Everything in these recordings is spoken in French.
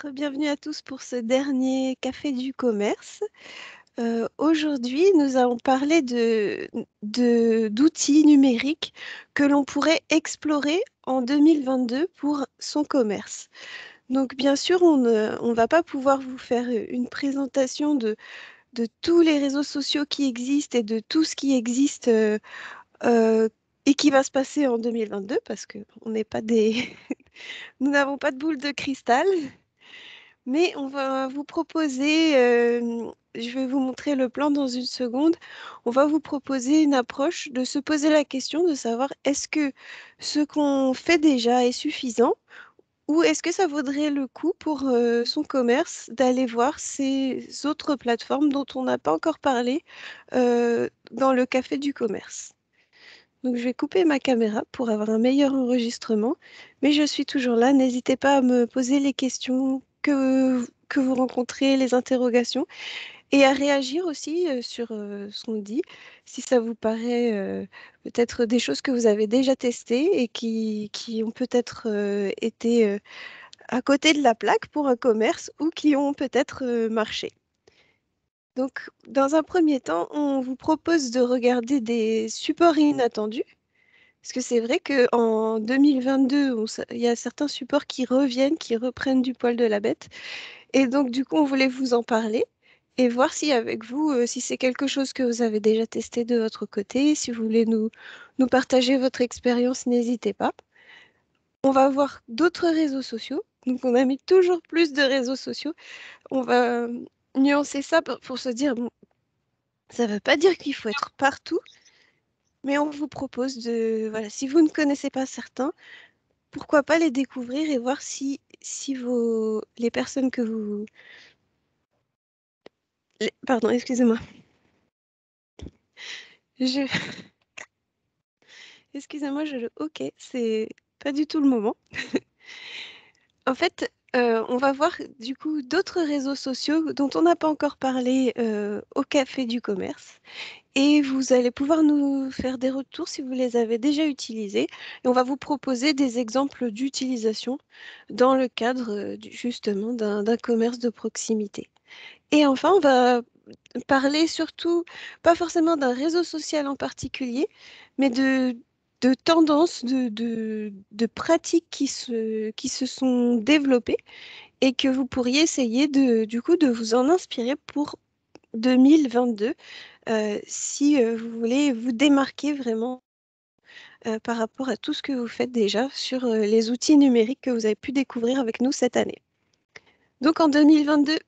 Bienvenue à tous pour ce dernier café du commerce. Aujourd'hui, nous allons parler d'outils numériques que l'on pourrait explorer en 2022 pour son commerce. Donc, bien sûr, on ne va pas pouvoir vous faire une présentation de tous les réseaux sociaux qui existent et de tout ce qui existe euh, et qui va se passer en 2022 parce que on n'est pas des... nous n'avons pas de boule de cristal. Mais on va vous proposer, je vais vous montrer le plan dans une seconde, on va vous proposer une approche de se poser la question de savoir est-ce que ce qu'on fait déjà est suffisant ou est-ce que ça vaudrait le coup pour son commerce d'aller voir ces autres plateformes dont on n'a pas encore parlé dans le café du commerce. Donc je vais couper ma caméra pour avoir un meilleur enregistrement, mais je suis toujours là. N'hésitez pas à me poser les questions que vous rencontrez, les interrogations, et à réagir aussi sur ce qu'on dit, si ça vous paraît peut-être des choses que vous avez déjà testées et qui ont peut-être été à côté de la plaque pour un commerce ou qui ont peut-être marché. Donc, dans un premier temps, on vous propose de regarder des supports inattendus. Parce que c'est vrai qu'en 2022, il y a certains supports qui reviennent, qui reprennent du poil de la bête. Et donc, du coup, on voulait vous en parler et voir si avec vous, si c'est quelque chose que vous avez déjà testé de votre côté. Si vous voulez nous partager votre expérience, n'hésitez pas. On va voir d'autres réseaux sociaux. Donc, on a mis toujours plus de réseaux sociaux. On va nuancer ça pour se dire, bon, ça ne veut pas dire qu'il faut être partout, mais on vous propose de, voilà, si vous ne connaissez pas certains, pourquoi pas les découvrir et voir si les personnes que vous... pardon, excusez-moi. Je... Excusez-moi, Ok, c'est pas du tout le moment. En fait, on va voir du coup d'autres réseaux sociaux dont on n'a pas encore parlé au Café du Commerce. Et vous allez pouvoir nous faire des retours si vous les avez déjà utilisés. Et on va vous proposer des exemples d'utilisation dans le cadre justement d'un commerce de proximité. Et enfin, on va parler surtout, pas forcément d'un réseau social en particulier, mais de tendances, de pratiques qui se sont développées et que vous pourriez essayer du coup, de vous en inspirer pour 2022 si vous voulez vous démarquer vraiment par rapport à tout ce que vous faites déjà sur les outils numériques que vous avez pu découvrir avec nous cette année. Donc en 2022,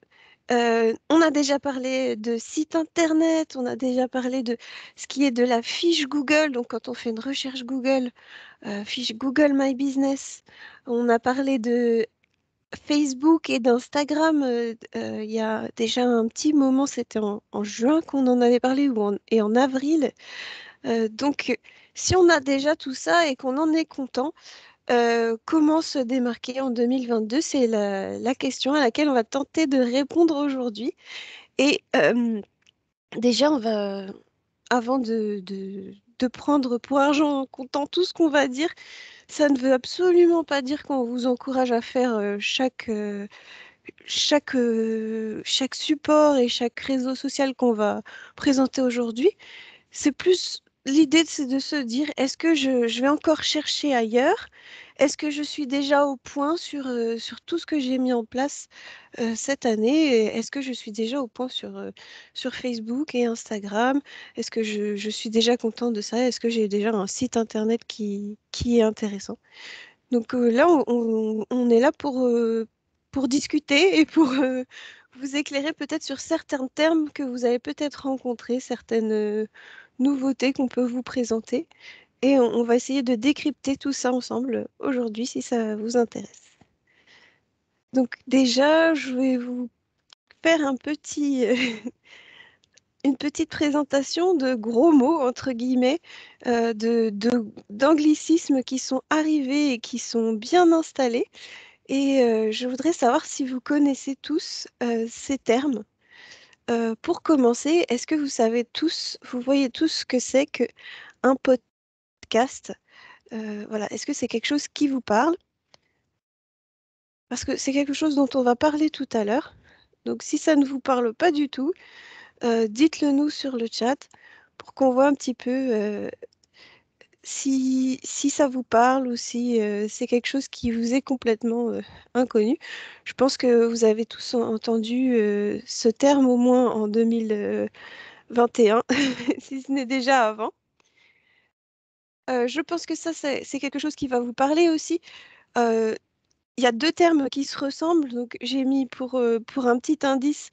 on a déjà parlé de site internet, on a déjà parlé de ce qui est de la fiche Google. Donc, quand on fait une recherche Google, fiche Google My Business, on a parlé de Facebook et d'Instagram. Il y a déjà un petit moment, c'était en juin qu'on en avait parlé et en avril. Donc, si on a déjà tout ça et qu'on en est content, comment se démarquer en 2022? C'est la question à laquelle on va tenter de répondre aujourd'hui. Et déjà, avant de prendre pour argent comptant tout ce qu'on va dire, ça ne veut absolument pas dire qu'on vous encourage à faire chaque support et chaque réseau social qu'on va présenter aujourd'hui. C'est plus l'idée, c'est de se dire, est-ce que je vais encore chercher ailleurs? Est-ce que je suis déjà au point sur tout ce que j'ai mis en place cette année? Est-ce que je suis déjà au point sur Facebook et Instagram? Est-ce que je suis déjà content de ça? Est-ce que j'ai déjà un site internet qui est intéressant? Donc là, on est là pour discuter et pour vous éclairer peut-être sur certains termes que vous avez peut-être rencontrés, certaines nouveautés qu'on peut vous présenter. Et on va essayer de décrypter tout ça ensemble aujourd'hui si ça vous intéresse. Donc déjà, je vais vous faire une petite présentation de gros mots, entre guillemets, d'anglicismes qui sont arrivés et qui sont bien installés. Et je voudrais savoir si vous connaissez tous ces termes. Pour commencer, est-ce que vous savez tous, vous voyez tous ce que c'est qu'un podcast? Voilà, est-ce que c'est quelque chose qui vous parle? parce que c'est quelque chose dont on va parler tout à l'heure. Donc si ça ne vous parle pas du tout, dites-le nous sur le chat pour qu'on voit un petit peu si ça vous parle ou si c'est quelque chose qui vous est complètement inconnu. Je pense que vous avez tous entendu ce terme au moins en 2021, si ce n'est déjà avant. Je pense que ça, c'est quelque chose qui va vous parler aussi. Euh, Il y a deux termes qui se ressemblent, donc j'ai mis pour un petit indice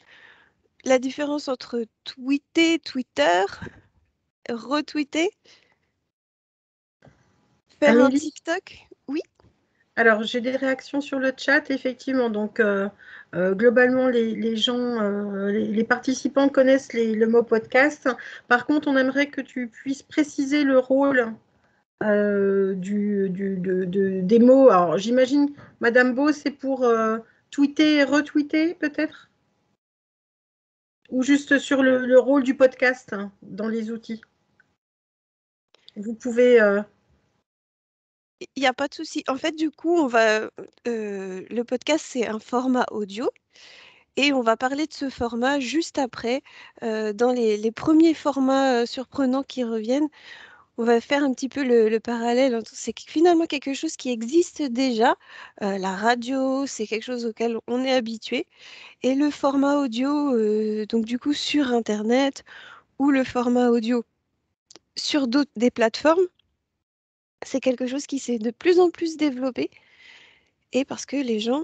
la différence entre tweeter, Twitter, retweeter, faire un Amélie? TikTok. Oui, Alors, j'ai des réactions sur le chat, effectivement. Donc, globalement, les gens, les participants connaissent le mot podcast. Par contre, on aimerait que tu puisses préciser le rôle des mots. Alors, j'imagine, Madame Beau, c'est pour tweeter et retweeter, peut-être? Ou juste sur le rôle du podcast hein, dans les outils. Vous pouvez. il n'y a pas de souci. En fait, du coup, le podcast, c'est un format audio. Et on va parler de ce format juste après, dans les premiers formats surprenants qui reviennent. On va faire un petit peu le parallèle entre finalement quelque chose qui existe déjà. La radio, c'est quelque chose auquel on est habitué. Et le format audio, donc du coup sur Internet, ou le format audio sur des plateformes, c'est quelque chose qui s'est de plus en plus développé. Et parce que les gens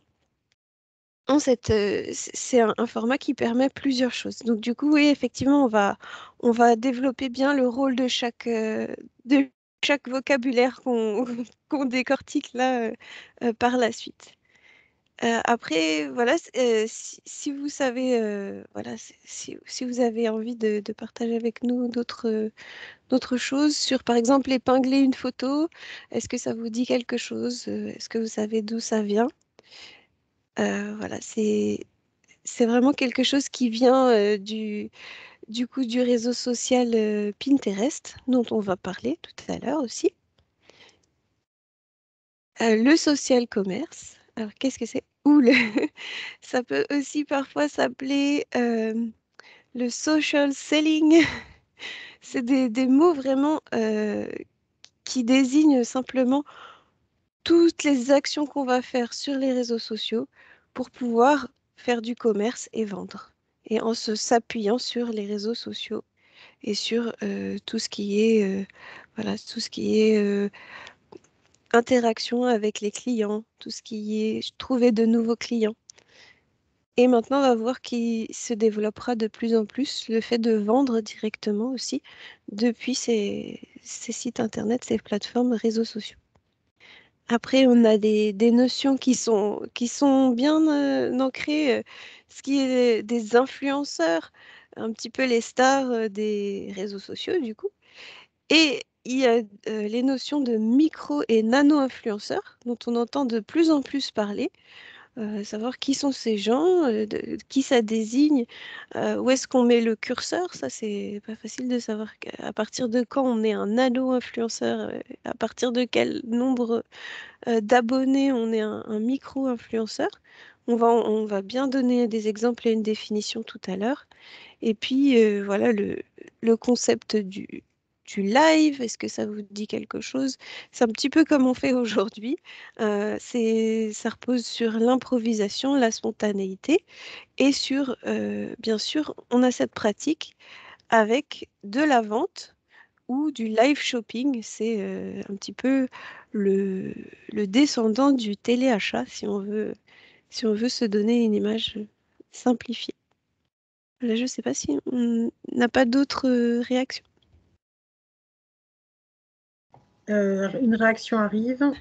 c'est un format qui permet plusieurs choses. Donc du coup, oui, effectivement, on va développer bien le rôle de chaque vocabulaire qu'on qu'on décortique là par la suite. Après, voilà, si vous savez, voilà, si vous avez envie de partager avec nous d'autres choses sur, par exemple, épingler une photo, est-ce que ça vous dit quelque chose? Est-ce que vous savez d'où ça vient? Voilà, c'est vraiment quelque chose qui vient du coup du réseau social Pinterest, dont on va parler tout à l'heure aussi. Le social commerce, alors qu'est-ce que c'est? Ça peut aussi parfois s'appeler le social selling. C'est des mots vraiment qui désignent simplement toutes les actions qu'on va faire sur les réseaux sociaux pour pouvoir faire du commerce et vendre. Et en s'appuyant sur les réseaux sociaux et sur tout ce qui est, voilà, tout ce qui est interaction avec les clients, tout ce qui est trouver de nouveaux clients. Et maintenant, on va voir qu'il se développera de plus en plus le fait de vendre directement aussi depuis ces sites internet, ces plateformes réseaux sociaux. Après, on a des notions qui sont bien ancrées, ce qui est des influenceurs, un petit peu les stars des réseaux sociaux, du coup. Et il y a les notions de micro et nano-influenceurs, dont on entend de plus en plus parler. Savoir qui sont ces gens, qui ça désigne, où est-ce qu'on met le curseur, ça c'est pas facile de savoir à partir de quand on est un nano-influenceur, à partir de quel nombre d'abonnés, on est un micro-influenceur. On va bien donner des exemples et une définition tout à l'heure. Et puis, voilà, le concept du live, est-ce que ça vous dit quelque chose? C'est un petit peu comme on fait aujourd'hui. Ça repose sur l'improvisation, la spontanéité et sur, bien sûr, on a cette pratique avec de la vente ou du live shopping. C'est un petit peu le, le descendant du téléachat, si on veut se donner une image simplifiée. Là, je ne sais pas si on n'a pas d'autres réactions. Une réaction arrive.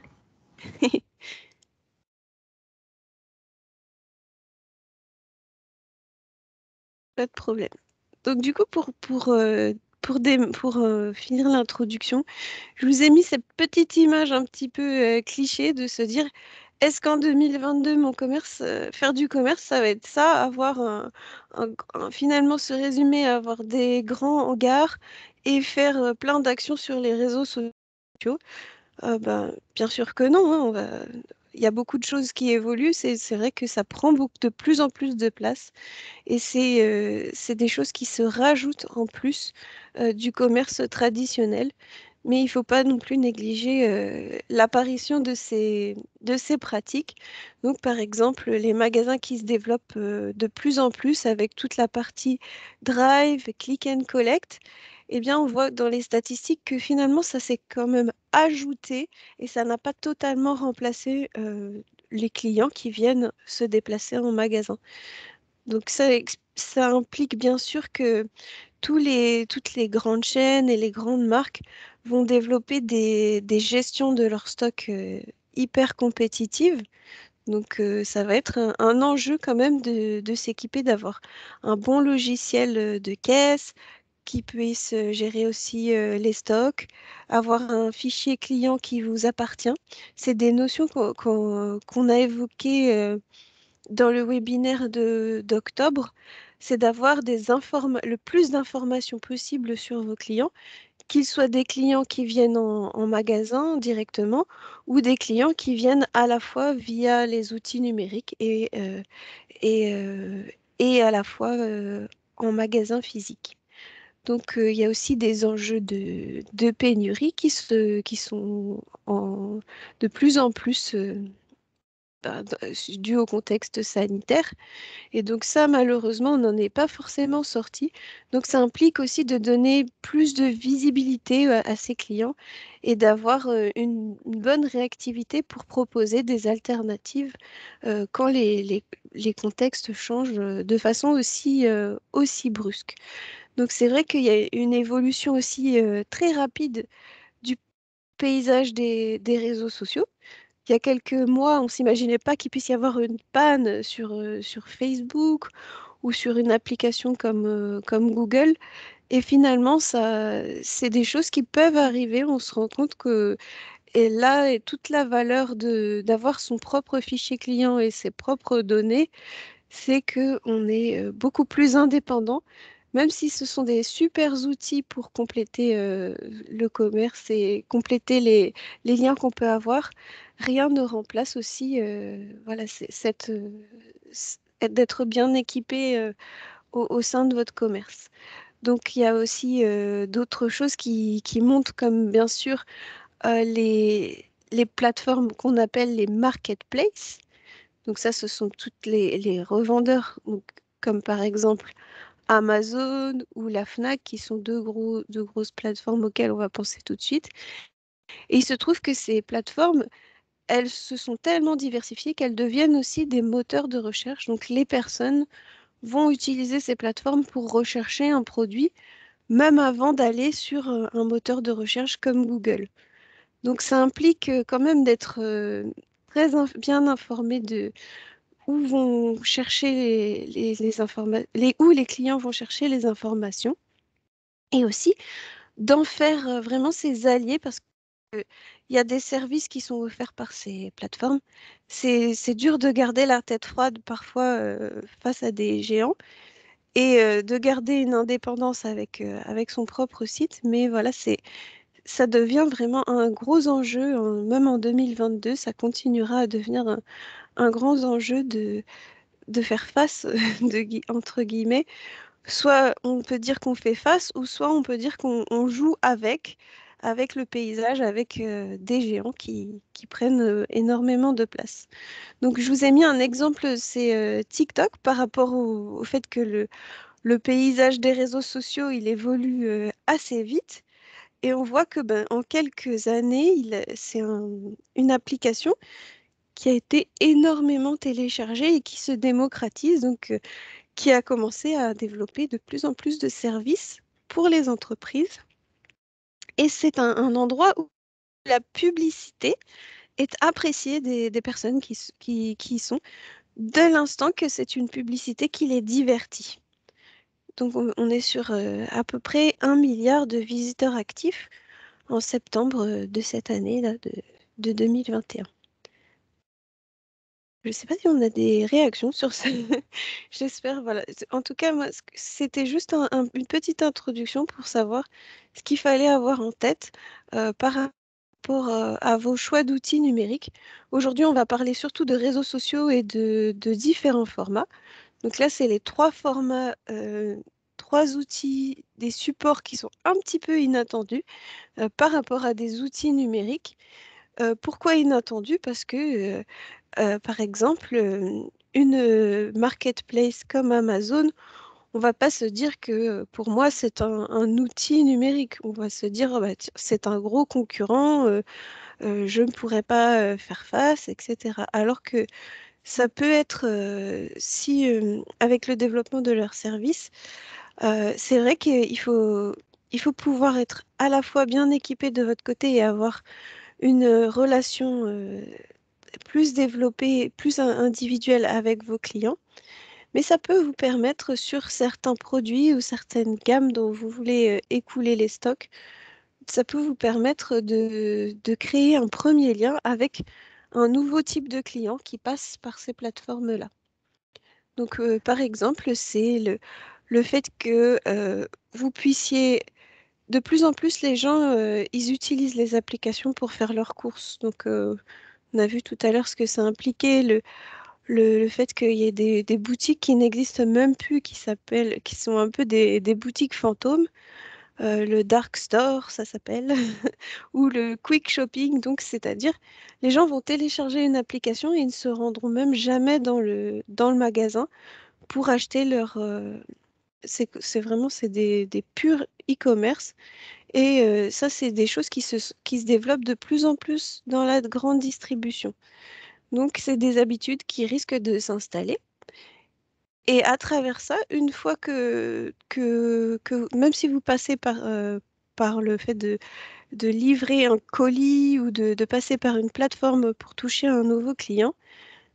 Pas de problème. Donc du coup, pour finir l'introduction, je vous ai mis cette petite image un petit peu cliché de se dire, est-ce qu'en 2022, mon commerce, faire du commerce, ça va être ça, finalement se résumer à avoir des grands hangars et faire plein d'actions sur les réseaux sociaux? Ben, bien sûr que non, hein, y a beaucoup de choses qui évoluent. C'est vrai que ça prend de plus en plus de place. Et c'est des choses qui se rajoutent en plus du commerce traditionnel. Mais il ne faut pas non plus négliger l'apparition de ces pratiques. Donc, par exemple, les magasins qui se développent de plus en plus avec toute la partie drive, click and collect, eh bien, on voit dans les statistiques que finalement, ça s'est quand même ajouté et ça n'a pas totalement remplacé les clients qui viennent se déplacer en magasin. Donc, ça implique bien sûr que toutes les grandes chaînes et les grandes marques vont développer des gestions de leur stock hyper compétitives. Donc, ça va être un enjeu quand même de s'équiper, d'avoir un bon logiciel de caisse qui puisse gérer aussi les stocks, avoir un fichier client qui vous appartient. C'est des notions qu'on a évoquées dans le webinaire d'octobre, c'est d'avoir le plus d'informations possible sur vos clients, qu'ils soient des clients qui viennent en magasin directement ou des clients qui viennent à la fois via les outils numériques et, euh, et à la fois en magasin physique. Donc, il y a aussi des enjeux de pénurie qui sont de plus en plus dus au contexte sanitaire. Et donc ça, malheureusement, on n'en est pas forcément sorti. Donc ça implique aussi de donner plus de visibilité à ses clients et d'avoir une bonne réactivité pour proposer des alternatives quand les contextes changent de façon aussi brusque. Donc c'est vrai qu'il y a une évolution aussi très rapide du paysage des réseaux sociaux. Il y a quelques mois, on ne s'imaginait pas qu'il puisse y avoir une panne sur Facebook ou sur une application comme Google. Et finalement, c'est des choses qui peuvent arriver. On se rend compte que et là est toute la valeur d'avoir son propre fichier client et ses propres données, c'est qu'on est beaucoup plus indépendant, même si ce sont des super outils pour compléter le commerce et compléter les liens qu'on peut avoir. Rien ne remplace aussi voilà, d'être bien équipé au sein de votre commerce. Donc il y a aussi d'autres choses qui montent, comme bien sûr les plateformes qu'on appelle les marketplaces. Donc ça, ce sont toutes les revendeurs, donc, comme par exemple Amazon ou la Fnac, qui sont deux grosses plateformes auxquelles on va penser tout de suite. Et il se trouve que ces plateformes, elles se sont tellement diversifiées qu'elles deviennent aussi des moteurs de recherche. Donc les personnes vont utiliser ces plateformes pour rechercher un produit, même avant d'aller sur un moteur de recherche comme Google. Donc ça implique quand même d'être bien informé de où vont chercher où les clients vont chercher les informations et aussi d'en faire vraiment ses alliés parce qu'il y a des services qui sont offerts par ces plateformes. C'est dur de garder la tête froide parfois face à des géants et de garder une indépendance avec son propre site. Mais voilà, ça devient vraiment un gros enjeu, même en 2022, ça continuera à devenir un grand enjeu de faire face, entre guillemets. Soit on peut dire qu'on fait face, ou soit on peut dire qu'on joue avec le paysage, avec des géants qui prennent énormément de place. Donc je vous ai mis un exemple, c'est TikTok, par rapport au fait que le paysage des réseaux sociaux, il évolue assez vite. Et on voit que en quelques années, c'est une application qui a été énormément téléchargée et qui se démocratise, donc qui a commencé à développer de plus en plus de services pour les entreprises. Et c'est un endroit où la publicité est appréciée des personnes qui y sont, dès l'instant que c'est une publicité qui les divertit. Donc on est sur à peu près 1 milliard de visiteurs actifs en septembre de cette année, là, de 2021. Je ne sais pas si on a des réactions sur ça. J'espère, voilà. En tout cas, moi, c'était juste une petite introduction pour savoir ce qu'il fallait avoir en tête par rapport rapport à vos choix d'outils numériques. Aujourd'hui, on va parler surtout de réseaux sociaux et de différents formats. Donc là, c'est les trois formats, trois outils, des supports qui sont un petit peu inattendus par rapport à des outils numériques. Pourquoi inattendus? Parce que, par exemple, une marketplace comme Amazon, on va pas se dire que pour moi c'est un outil numérique. On va se dire, oh, bah, tiens, c'est un gros concurrent, je ne pourrais pas faire face, etc. Alors que ça peut être, si avec le développement de leurs services, c'est vrai il faut pouvoir être à la fois bien équipé de votre côté et avoir une relation plus développée, plus individuelle avec vos clients. Mais ça peut vous permettre sur certains produits ou certaines gammes dont vous voulez écouler les stocks, ça peut vous permettre de créer un premier lien avec un nouveau type de client qui passe par ces plateformes-là. Donc, par exemple, c'est le fait que vous puissiez... De plus en plus, les gens, ils utilisent les applications pour faire leurs courses. Donc, on a vu tout à l'heure ce que ça impliquait, le fait qu'il y ait des boutiques qui n'existent même plus, qui sont un peu des boutiques fantômes. Le dark store, ça s'appelle, ou le quick shopping. Donc, c'est-à-dire, les gens vont télécharger une application et ils ne se rendront même jamais dans le magasin pour acheter leur. C'est vraiment des purs e-commerce. Et ça, c'est des choses qui se développent de plus en plus dans la grande distribution. Donc, c'est des habitudes qui risquent de s'installer. Et à travers ça, une fois que même si vous passez par le fait de livrer un colis ou de passer par une plateforme pour toucher un nouveau client,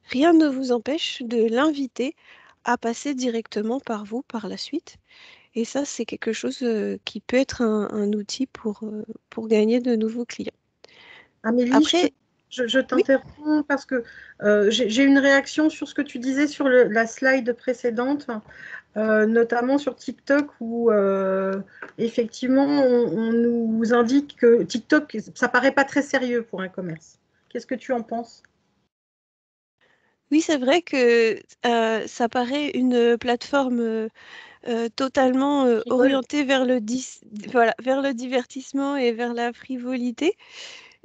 rien ne vous empêche de l'inviter à passer directement par vous par la suite. Et ça, c'est quelque chose qui peut être un outil pour gagner de nouveaux clients. Amélie, Après, je oui, t'interromps parce que j'ai une réaction sur ce que tu disais sur la slide précédente, notamment sur TikTok où effectivement on nous indique que TikTok, ça paraît pas très sérieux pour un commerce. Qu'est-ce que tu en penses? oui, c'est vrai que ça paraît une plateforme totalement Frivole. orientée voilà, vers le divertissement et vers la frivolité.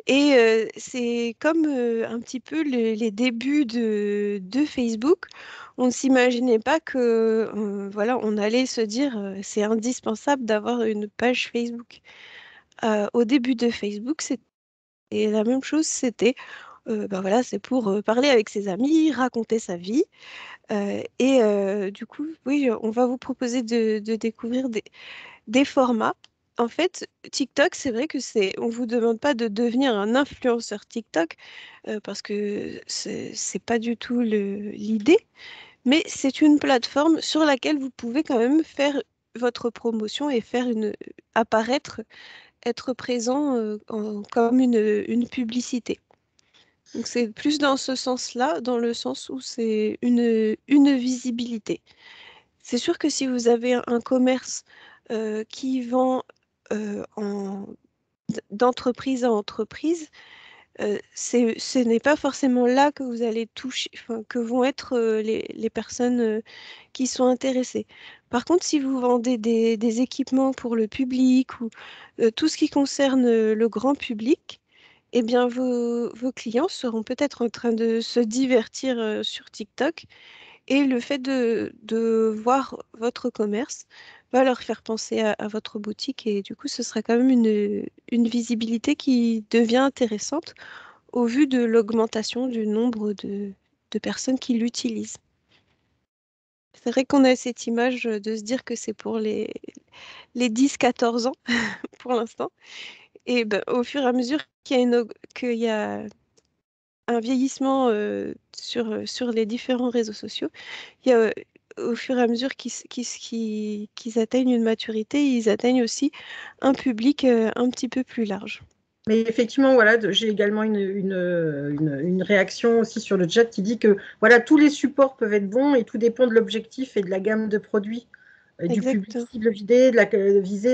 Et c'est comme un petit peu les débuts de Facebook. On ne s'imaginait pas que voilà, on allait se dire c'est indispensable d'avoir une page Facebook. Au début de Facebook, c'était la même chose, c'était bah voilà, c'est pour parler avec ses amis, raconter sa vie. Et du coup, oui, on va vous proposer de découvrir des formats. En fait, TikTok, c'est vrai que on vous demande pas de devenir un influenceur TikTok parce que c'est pas du tout l'idée, mais c'est une plateforme sur laquelle vous pouvez quand même faire votre promotion et apparaître, être présent comme une publicité. Donc c'est plus dans ce sens-là, dans le sens où c'est une visibilité. C'est sûr que si vous avez un commerce qui vend d'entreprise à entreprise, ce n'est pas forcément là que vous allez toucher, enfin, que vont être les personnes qui sont intéressées. Par contre, si vous vendez des équipements pour le public ou tout ce qui concerne le grand public, eh bien, vos clients seront peut-être en train de se divertir sur TikTok et le fait de voir votre commerce va leur faire penser à votre boutique et du coup, ce sera quand même une visibilité qui devient intéressante au vu de l'augmentation du nombre de personnes qui l'utilisent. C'est vrai qu'on a cette image de se dire que c'est pour les 10-14 ans pour l'instant. Et ben, au fur et à mesure qu'il y a un vieillissement sur les différents réseaux sociaux, il y a, au fur et à mesure qu'ils atteignent une maturité, ils atteignent aussi un public un petit peu plus large. Mais effectivement, voilà, j'ai également une réaction aussi sur le chat qui dit que voilà, tous les supports peuvent être bons et tout dépend de l'objectif et de la gamme de produits, du public Exact. cible visé,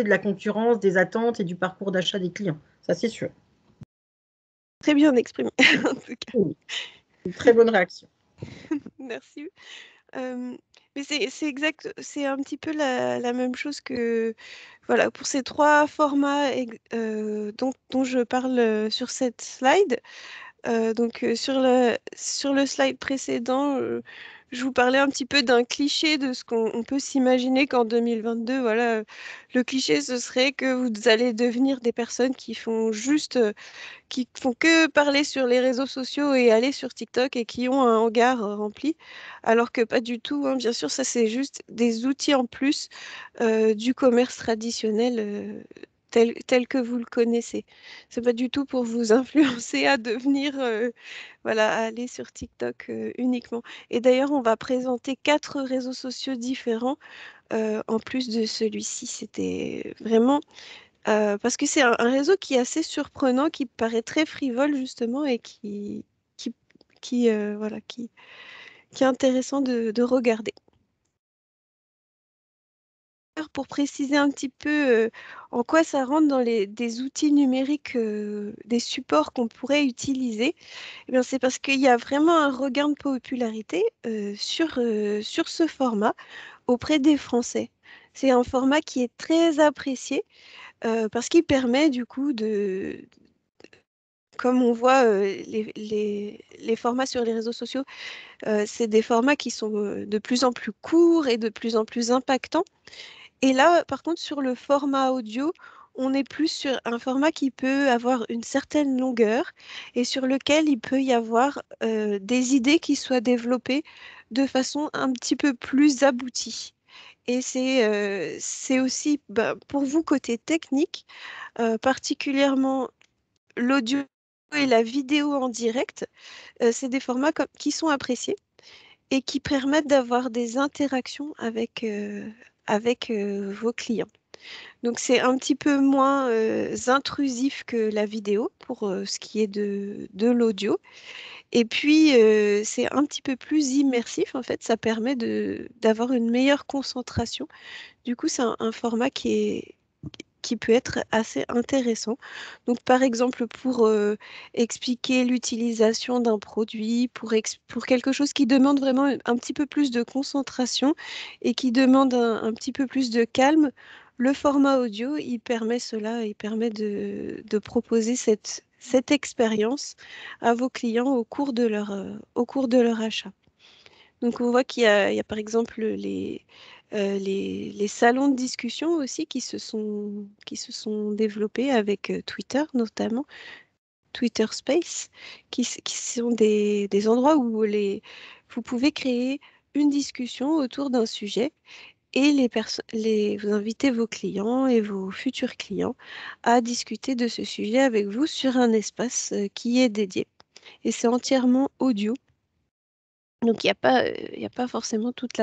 de la concurrence, des attentes et du parcours d'achat des clients. Ça, c'est sûr. très bien exprimé, en tout cas. Oui, une très bonne réaction. Merci. Mais c'est exact, c'est un petit peu la même chose que, voilà, pour ces trois formats dont je parle sur cette slide. Donc sur le slide précédent, je vous parlais un petit peu d'un cliché de ce qu'on peut s'imaginer qu'en 2022, voilà, le cliché ce serait que vous allez devenir des personnes qui font que parler sur les réseaux sociaux et aller sur TikTok et qui ont un hangar rempli, alors que pas du tout, hein. Bien sûr, ça c'est juste des outils en plus du commerce traditionnel tel que vous le connaissez. C'est pas du tout pour vous influencer à devenir, voilà, à aller sur TikTok uniquement. Et d'ailleurs, on va présenter 4 réseaux sociaux différents en plus de celui-ci. C'était vraiment parce que c'est un réseau qui est assez surprenant, qui paraît très frivole justement et qui, voilà, qui est intéressant de regarder. Pour préciser un petit peu en quoi ça rentre dans des outils numériques, des supports qu'on pourrait utiliser, eh bien, c'est parce qu'il y a vraiment un regain de popularité sur ce format auprès des Français. C'est un format qui est très apprécié parce qu'il permet du coup comme on voit les formats sur les réseaux sociaux, c'est des formats qui sont de plus en plus courts et de plus en plus impactants. Et là, par contre, sur le format audio, on est plus sur un format qui peut avoir une certaine longueur et sur lequel il peut y avoir des idées qui soient développées de façon un petit peu plus aboutie. Et c'est aussi, bah, pour vous, côté technique, particulièrement l'audio et la vidéo en direct, c'est des formats qui sont appréciés et qui permettent d'avoir des interactions avec vos clients. Donc c'est un petit peu moins intrusif que la vidéo pour ce qui est de l'audio. Et puis c'est un petit peu plus immersif en fait, ça permet d'avoir une meilleure concentration. Du coup, c'est un format qui peut être assez intéressant. Donc, par exemple, pour expliquer l'utilisation d'un produit, pour quelque chose qui demande vraiment un petit peu plus de concentration et qui demande un petit peu plus de calme, le format audio, il permet cela, il permet de proposer cette expérience à vos clients au cours de leur achat. Donc on voit qu'il y a par exemple les salons de discussion aussi qui se sont développés avec Twitter notamment, Twitter Space, qui sont des endroits où vous pouvez créer une discussion autour d'un sujet et vous invitez vos clients et vos futurs clients à discuter de ce sujet avec vous sur un espace qui est dédié. Et c'est entièrement audio. Donc, il y a pas forcément toute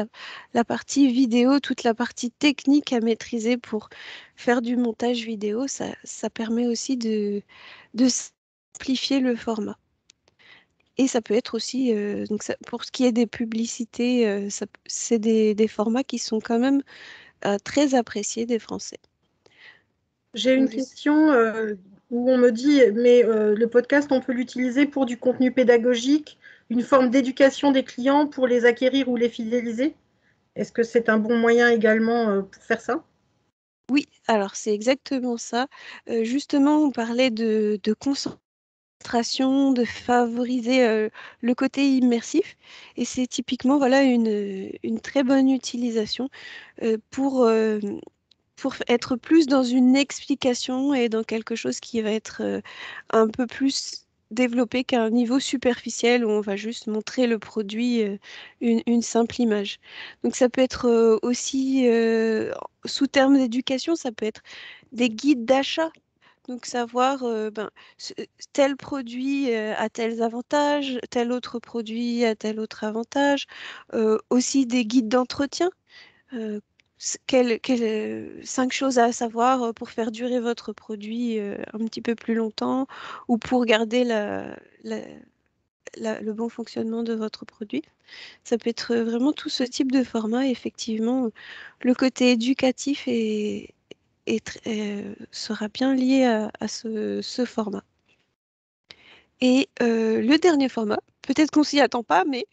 la partie vidéo, toute la partie technique à maîtriser pour faire du montage vidéo. Ça permet aussi de simplifier le format. Et ça peut être aussi, pour ce qui est des publicités, c'est des formats qui sont quand même très appréciés des Français. J'ai une Donc, question où on me dit, mais le podcast, on peut l'utiliser pour du contenu pédagogique, une forme d'éducation des clients pour les acquérir ou les fidéliser. Est-ce que c'est un bon moyen également pour faire ça? oui, alors c'est exactement ça. Justement, on parlait de concentration, de favoriser le côté immersif. Et c'est typiquement voilà, une très bonne utilisation pour être plus dans une explication et dans quelque chose qui va être un peu plus développé qu'à un niveau superficiel où on va juste montrer le produit, une simple image. Donc ça peut être aussi, sous terme d'éducation, ça peut être des guides d'achat. Donc savoir ce- tel produit a tels avantages, tel autre produit a tel autre avantage. Aussi des guides d'entretien. euh, 5 choses à savoir pour faire durer votre produit un petit peu plus longtemps ou pour garder la- le bon fonctionnement de votre produit. Ça peut être vraiment tout ce type de format. Effectivement, le côté éducatif sera bien lié à ce format. Et le dernier format, peut-être qu'on s'y attend pas, mais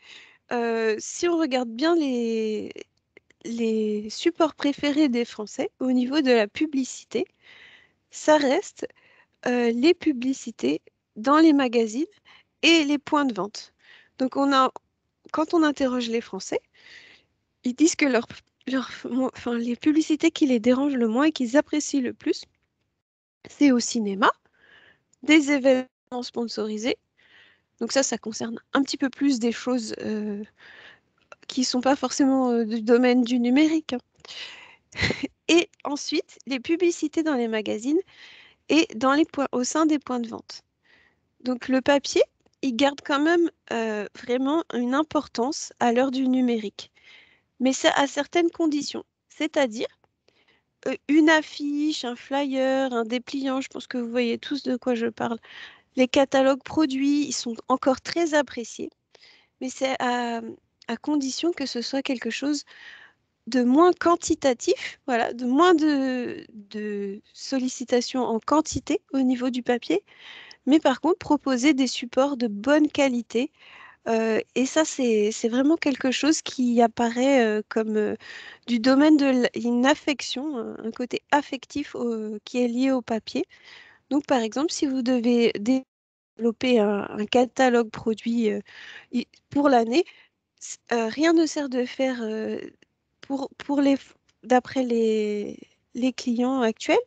si on regarde bien les supports préférés des Français au niveau de la publicité, ça reste les publicités dans les magazines et les points de vente. Donc quand on interroge les Français, ils disent que enfin, les publicités qui les dérangent le moins et qu'ils apprécient le plus, c'est au cinéma, des événements sponsorisés. Donc ça concerne un petit peu plus des choses qui ne sont pas forcément du domaine du numérique, hein. Et ensuite, les publicités dans les magazines et au sein des points de vente. Donc le papier, il garde quand même vraiment une importance à l'heure du numérique, mais c'est à certaines conditions. C'est-à-dire une affiche, un flyer, un dépliant, je pense que vous voyez tous de quoi je parle. Les catalogues produits, ils sont encore très appréciés, mais c'est à condition que ce soit quelque chose de moins quantitatif, voilà, de moins de sollicitations en quantité au niveau du papier, mais par contre proposer des supports de bonne qualité. Et ça, c'est vraiment quelque chose qui apparaît comme du domaine de une affection, un côté affectif qui est lié au papier. Donc, par exemple, si vous devez développer un catalogue produit pour l'année, rien ne sert de faire pour d'après les clients actuels.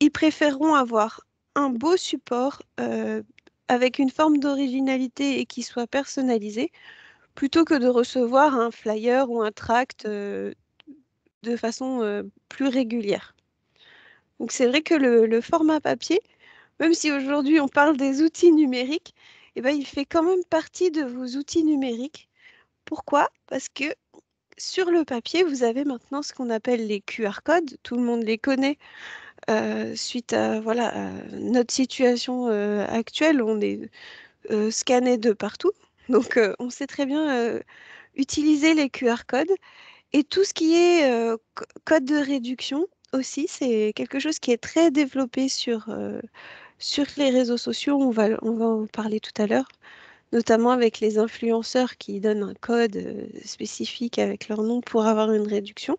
Ils préféreront avoir un beau support avec une forme d'originalité et qui soit personnalisé plutôt que de recevoir un flyer ou un tract de façon plus régulière. Donc c'est vrai que le format papier, même si aujourd'hui on parle des outils numériques, eh ben, il fait quand même partie de vos outils numériques. Pourquoi? Parce que sur le papier, vous avez maintenant ce qu'on appelle les QR codes. Tout le monde les connaît suite à voilà, à notre situation actuelle. On est scanné de partout. Donc on sait très bien utiliser les QR codes. Et tout ce qui est code de réduction aussi, c'est quelque chose qui est très développé sur les réseaux sociaux. On va en parler tout à l'heure, notamment avec les influenceurs qui donnent un code spécifique avec leur nom pour avoir une réduction.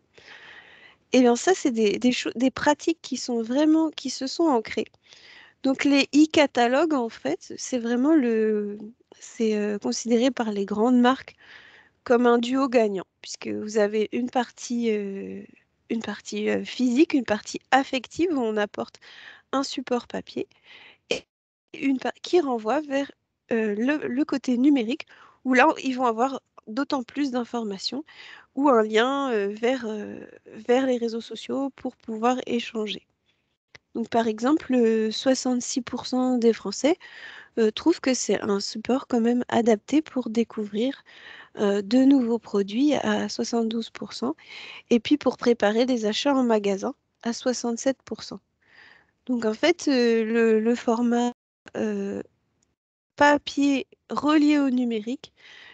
Et bien ça, c'est des pratiques qui sont vraiment, qui se sont ancrées. Donc les e-catalogues, en fait, c'est considéré par les grandes marques comme un duo gagnant, puisque vous avez une partie physique, une partie affective où on apporte un support papier et qui renvoie vers le côté numérique où là, ils vont avoir d'autant plus d'informations ou un lien vers les réseaux sociaux pour pouvoir échanger. Donc, par exemple, 66% des Français trouvent que c'est un support quand même adapté pour découvrir de nouveaux produits à 72%, et puis pour préparer des achats en magasin à 67%. Donc en fait, le format euh, papier relié au numérique,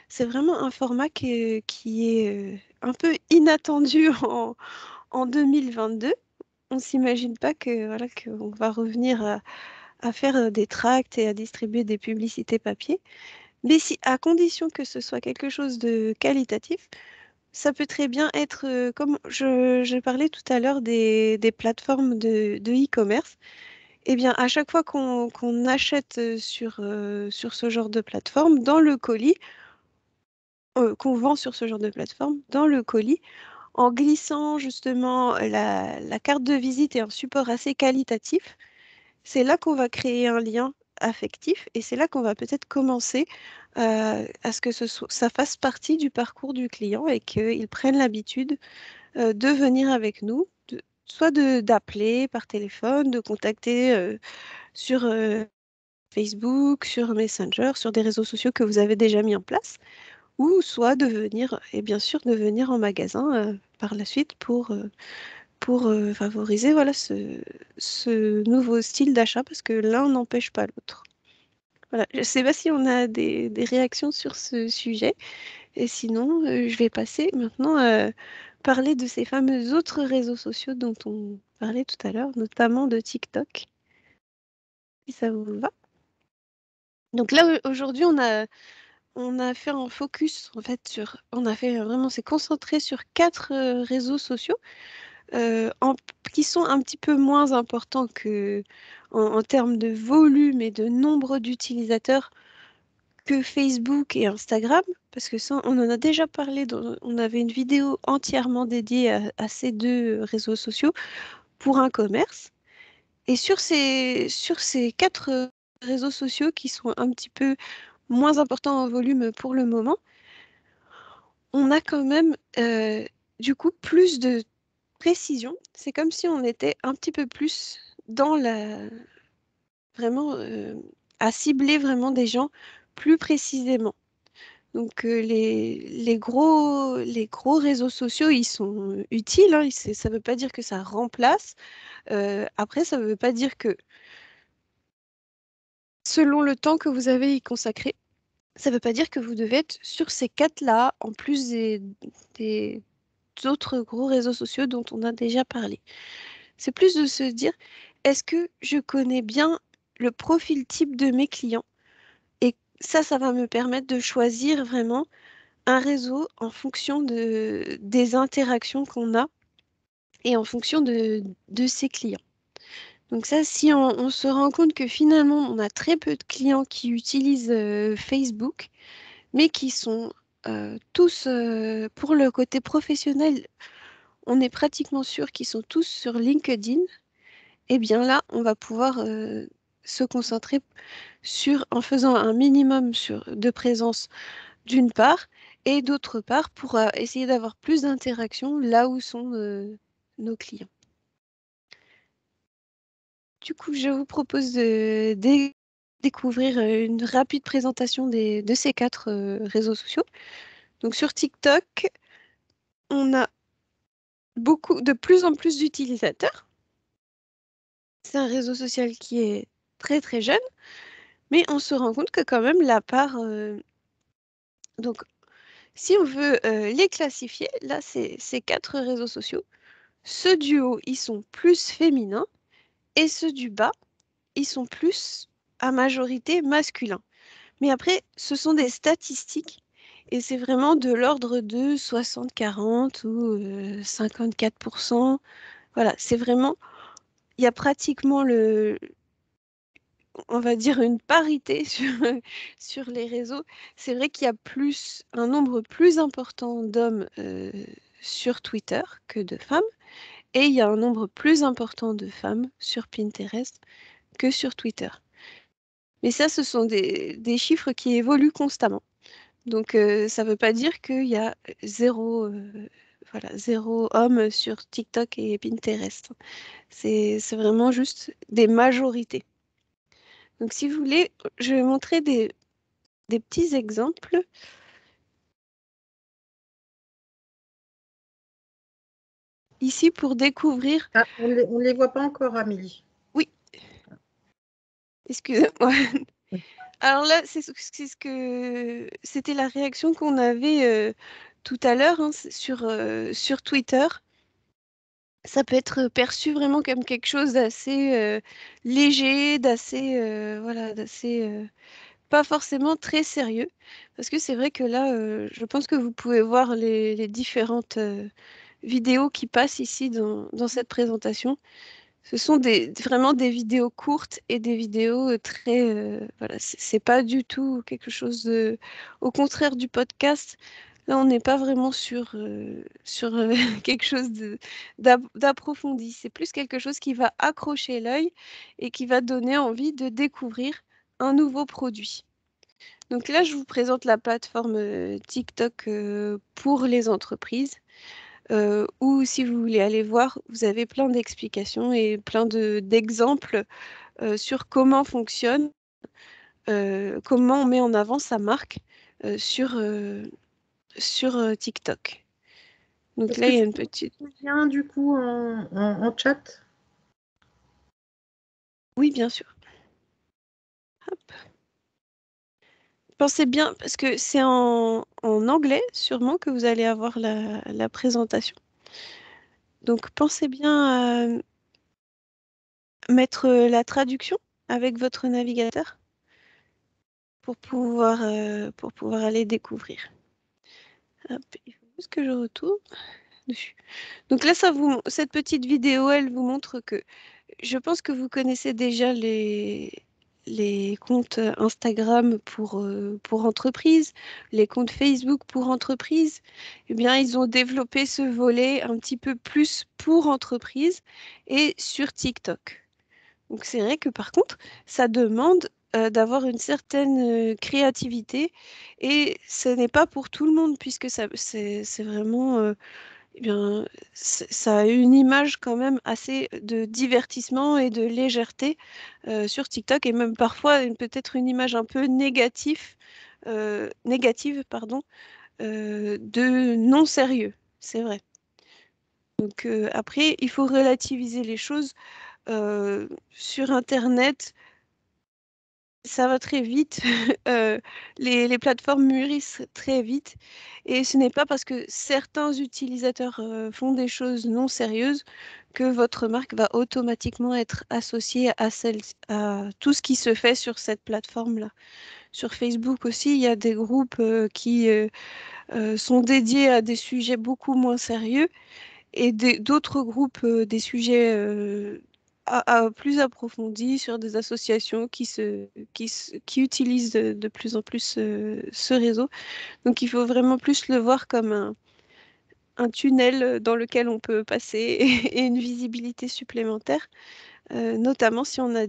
c'est vraiment un format qui est un peu inattendu en 2022. On ne s'imagine pas que, voilà, qu'on va revenir à faire des tracts et à distribuer des publicités papier. Mais si, à condition que ce soit quelque chose de qualitatif, ça peut très bien être, comme je parlais tout à l'heure des plateformes de e-commerce. Eh bien, à chaque fois qu'on achète sur ce genre de plateforme, dans le colis, qu'on vend sur ce genre de plateforme, dans le colis, en glissant justement la carte de visite et un support assez qualitatif, c'est là qu'on va créer un lien affectif et c'est là qu'on va peut-être commencer à ce que ça fasse partie du parcours du client et qu'il prenne l'habitude de venir avec nous, soit d'appeler par téléphone, de contacter sur Facebook, sur Messenger, sur des réseaux sociaux que vous avez déjà mis en place, ou soit de venir, et bien sûr de venir en magasin par la suite pour favoriser voilà, ce nouveau style d'achat parce que l'un n'empêche pas l'autre. Voilà. Je ne sais pas si on a des réactions sur ce sujet. Et sinon, je vais passer maintenant à parler de ces fameux autres réseaux sociaux dont on parlait tout à l'heure, notamment de TikTok. Si ça vous va. Donc là, aujourd'hui, on a fait un focus, en fait, on a fait vraiment, c'est concentré sur 4 réseaux sociaux qui sont un petit peu moins importants en termes de volume et de nombre d'utilisateurs que Facebook et Instagram, parce que ça, on en a déjà parlé, on avait une vidéo entièrement dédiée à ces deux réseaux sociaux pour un commerce. Et sur ces 4 réseaux sociaux qui sont un petit peu moins importants en volume pour le moment, on a quand même du coup plus de précision. C'est comme si on était un petit peu plus dans vraiment à cibler vraiment des gens plus précisément. Donc les gros réseaux sociaux, ils sont utiles, hein, ça ne veut pas dire que ça remplace. Après, ça ne veut pas dire que selon le temps que vous avez y consacré, ça ne veut pas dire que vous devez être sur ces 4-là, en plus des autres gros réseaux sociaux dont on a déjà parlé. C'est plus de se dire, est-ce que je connais bien le profil type de mes clients? Et ça va me permettre de choisir vraiment un réseau en fonction des interactions qu'on a et en fonction de ses clients. Donc ça, si on se rend compte que finalement, on a très peu de clients qui utilisent Facebook, mais qui sont tous, pour le côté professionnel, on est pratiquement sûr qu'ils sont tous sur LinkedIn, eh bien là, on va pouvoir se concentrer en faisant un minimum de présence d'une part, et d'autre part, pour essayer d'avoir plus d'interactions là où sont nos clients. Du coup, je vous propose de découvrir une rapide présentation de ces 4 réseaux sociaux. Donc sur TikTok, on a de plus en plus d'utilisateurs. C'est un réseau social qui est très très jeune, mais on se rend compte que quand même la part... donc si on veut les classifier, là, ces 4 réseaux sociaux, ceux du haut, ils sont plus féminins, et ceux du bas, ils sont plus à majorité masculins. Mais après, ce sont des statistiques et c'est vraiment de l'ordre de 60-40 ou 54%. Voilà, c'est vraiment, il y a pratiquement on va dire une parité sur les réseaux. C'est vrai qu'il y a un nombre plus important d'hommes sur Twitter que de femmes et il y a un nombre plus important de femmes sur Pinterest que sur Twitter. Mais ça, ce sont des chiffres qui évoluent constamment. Donc, ça ne veut pas dire qu'il y a zéro homme sur TikTok et Pinterest. C'est vraiment juste des majorités. Donc, si vous voulez, je vais montrer des petits exemples. Ici, pour découvrir... Ah, on ne les voit pas encore, Amélie. Oui, excusez-moi. Alors là, c'était la réaction qu'on avait tout à l'heure hein, sur Twitter. Ça peut être perçu vraiment comme quelque chose d'assez léger, d'assez pas forcément très sérieux. Parce que c'est vrai que là, je pense que vous pouvez voir les différentes vidéos qui passent ici dans cette présentation. Ce sont vraiment des vidéos courtes et des vidéos très... voilà, c'est pas du tout quelque chose de... Au contraire du podcast, là, on n'est pas vraiment sur quelque chose d'approfondi. C'est plus quelque chose qui va accrocher l'œil et qui va donner envie de découvrir un nouveau produit. Donc là, je vous présente la plateforme TikTok pour les entreprises. Ou si vous voulez aller voir, vous avez plein d'explications et plein d'exemples sur comment fonctionne, comment on met en avant sa marque sur TikTok. Donc Est-ce là, que il y a tu une peux petite... mettre le lien du coup en chat? Oui, bien sûr. Hop. Pensez bien, parce que c'est en anglais sûrement que vous allez avoir la présentation. Donc pensez bien à mettre la traduction avec votre navigateur. pour pouvoir aller découvrir. Hop, il faut juste que je retourne dessus. Donc là, cette petite vidéo, elle vous montre que je pense que vous connaissez déjà les comptes Instagram pour entreprises, les comptes Facebook pour entreprises. Eh bien, ils ont développé ce volet un petit peu plus pour entreprises et sur TikTok. Donc c'est vrai que par contre, ça demande d'avoir une certaine créativité et ce n'est pas pour tout le monde puisque c'est vraiment eh bien, ça a une image quand même assez de divertissement et de légèreté sur TikTok et même parfois peut-être une image un peu négative, pardon, de non sérieux, c'est vrai. Donc après, il faut relativiser les choses. Sur Internet, ça va très vite. Les plateformes mûrissent très vite. Et ce n'est pas parce que certains utilisateurs font des choses non sérieuses que votre marque va automatiquement être associée à tout ce qui se fait sur cette plateforme-là. Sur Facebook aussi, il y a des groupes qui sont dédiés à des sujets beaucoup moins sérieux et d'autres groupes, des sujets plus approfondis sur des associations qui utilisent de plus en plus ce réseau. Donc il faut vraiment plus le voir comme un tunnel dans lequel on peut passer et une visibilité supplémentaire, notamment si on a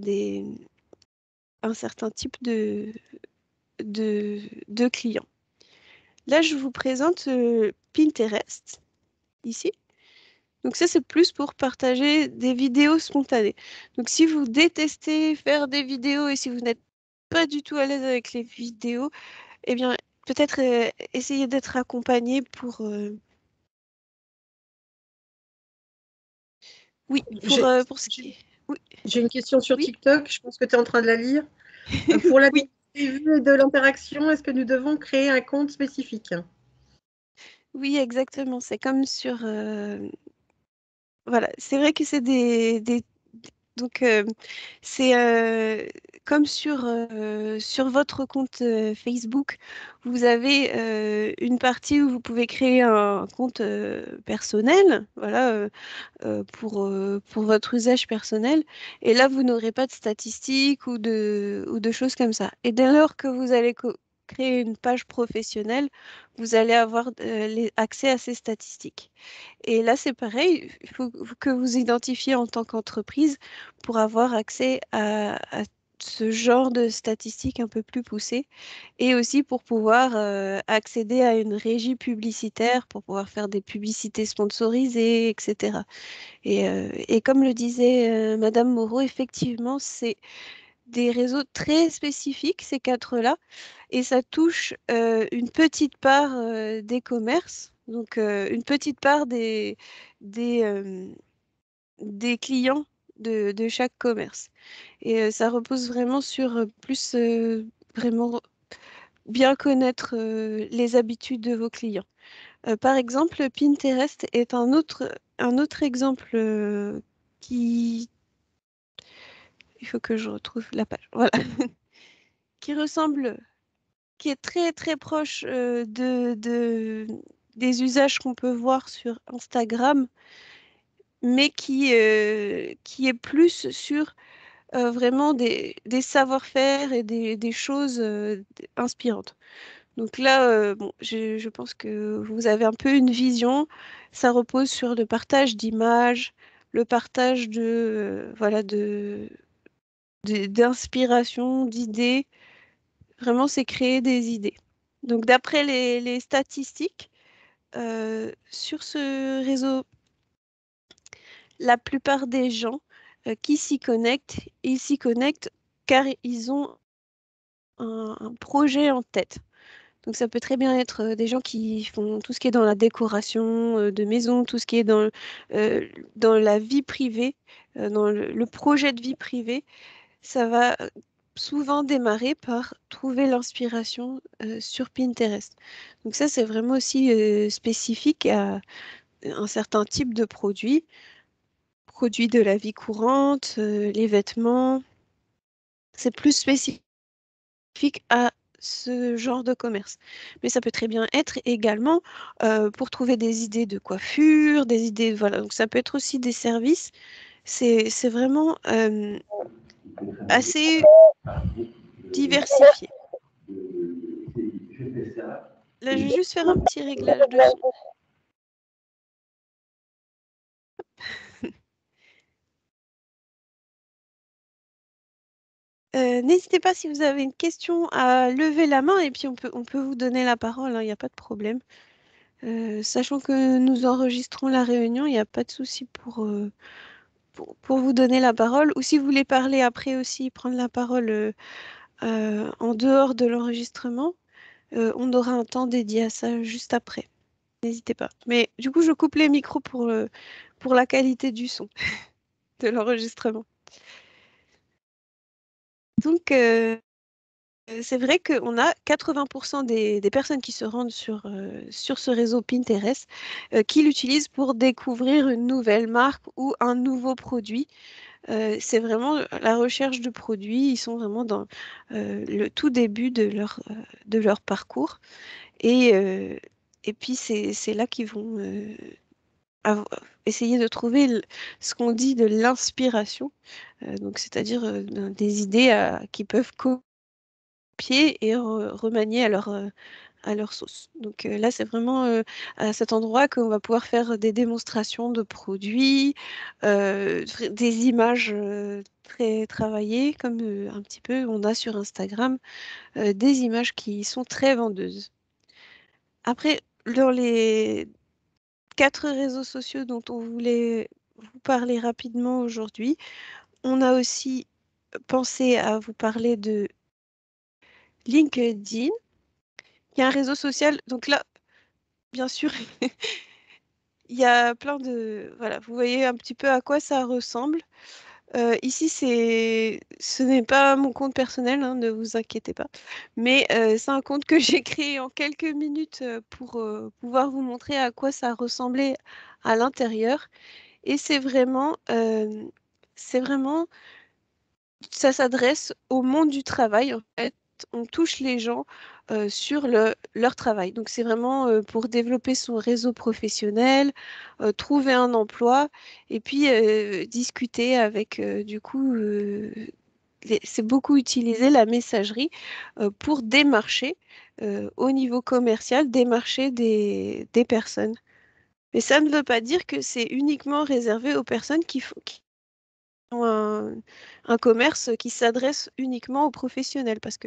un certain type de clients. Là, je vous présente Pinterest, ici. Donc ça, c'est plus pour partager des vidéos spontanées. Donc si vous détestez faire des vidéos et si vous n'êtes pas du tout à l'aise avec les vidéos, eh bien, peut-être essayer d'être accompagné pour... Oui, pour ce qui est... Oui, J'ai une question sur oui, TikTok, je pense que tu es en train de la lire. Pour la oui, des vues et de l'interaction, est-ce que nous devons créer un compte spécifique? oui, exactement. C'est comme sur... Voilà, c'est vrai que c'est donc, c'est comme sur votre compte Facebook, vous avez une partie où vous pouvez créer un compte personnel, voilà, pour votre usage personnel. Et là, vous n'aurez pas de statistiques ou de choses comme ça. Et dès lors que vous allez créer une page professionnelle, vous allez avoir accès à ces statistiques. Et là, c'est pareil, il faut que vous identifiez en tant qu'entreprise pour avoir accès à ce genre de statistiques un peu plus poussées et aussi pour pouvoir accéder à une régie publicitaire, pour pouvoir faire des publicités sponsorisées, etc. Et comme le disait Madame Moreau, effectivement, c'est des réseaux très spécifiques, ces quatre-là, et ça touche une petite part des commerces, donc une petite part des, euh, des clients de chaque commerce. Et ça repose vraiment sur plus vraiment bien connaître les habitudes de vos clients. Par exemple, Pinterest est un autre exemple qui... Il faut que je retrouve la page. Voilà. Qui ressemble, qui est très très proche des usages qu'on peut voir sur Instagram, mais qui est plus sur vraiment des savoir-faire et des choses inspirantes. Donc là, bon, je pense que vous avez un peu une vision. Ça repose sur le partage d'images, le partage voilà, d'inspiration, d'idées. Vraiment, c'est créer des idées. Donc d'après les statistiques, sur ce réseau, la plupart des gens qui s'y connectent, ils s'y connectent car ils ont un projet en tête. Donc ça peut très bien être des gens qui font tout ce qui est dans la décoration de maison, tout ce qui est dans la vie privée, dans le projet de vie privée. Ça va souvent démarrer par trouver l'inspiration sur Pinterest. Donc ça, c'est vraiment aussi spécifique à un certain type de produits de la vie courante, les vêtements. C'est plus spécifique à ce genre de commerce. Mais ça peut très bien être également pour trouver des idées de coiffure, des idées, voilà. Donc ça peut être aussi des services. C'est vraiment assez diversifié. Là, je vais juste faire un petit réglage de son. N'hésitez pas si vous avez une question à lever la main et puis on peut vous donner la parole, hein, il n'y a pas de problème. Sachant que nous enregistrons la réunion, il n'y a pas de souci pour vous donner la parole. Ou si vous voulez parler après aussi, prendre la parole en dehors de l'enregistrement, on aura un temps dédié à ça juste après. N'hésitez pas. Mais du coup, je coupe les micros pour la qualité du son de l'enregistrement. Donc, c'est vrai qu'on a 80% des personnes qui se rendent sur ce réseau Pinterest qui l'utilisent pour découvrir une nouvelle marque ou un nouveau produit. C'est vraiment la recherche de produits. Ils sont vraiment dans le tout début de leur parcours. Et, euh, et puis, c'est là qu'ils vont essayer de trouver ce qu'on dit de l'inspiration. Donc, c'est-à-dire des idées qui peuvent copier et remanier à leur sauce. Donc là, c'est vraiment à cet endroit qu'on va pouvoir faire des démonstrations de produits, des images très travaillées, comme un petit peu on a sur Instagram, des images qui sont très vendeuses. Après, dans les 4 réseaux sociaux dont on voulait vous parler rapidement aujourd'hui, on a aussi pensé à vous parler de LinkedIn, qui est un réseau social. Donc là, bien sûr, il y a plein de... Voilà, vous voyez un petit peu à quoi ça ressemble. Ici, ce n'est pas mon compte personnel, hein, ne vous inquiétez pas. Mais c'est un compte que j'ai créé en quelques minutes pour pouvoir vous montrer à quoi ça ressemblait à l'intérieur. Et c'est vraiment, ça s'adresse au monde du travail, en fait. On touche les gens sur leur travail. Donc, c'est vraiment pour développer son réseau professionnel, trouver un emploi et puis discuter avec, du coup, c'est beaucoup utilisé la messagerie pour démarcher au niveau commercial, démarcher des personnes. Mais ça ne veut pas dire que c'est uniquement réservé aux personnes qui ont un commerce qui s'adresse uniquement aux professionnels. Parce que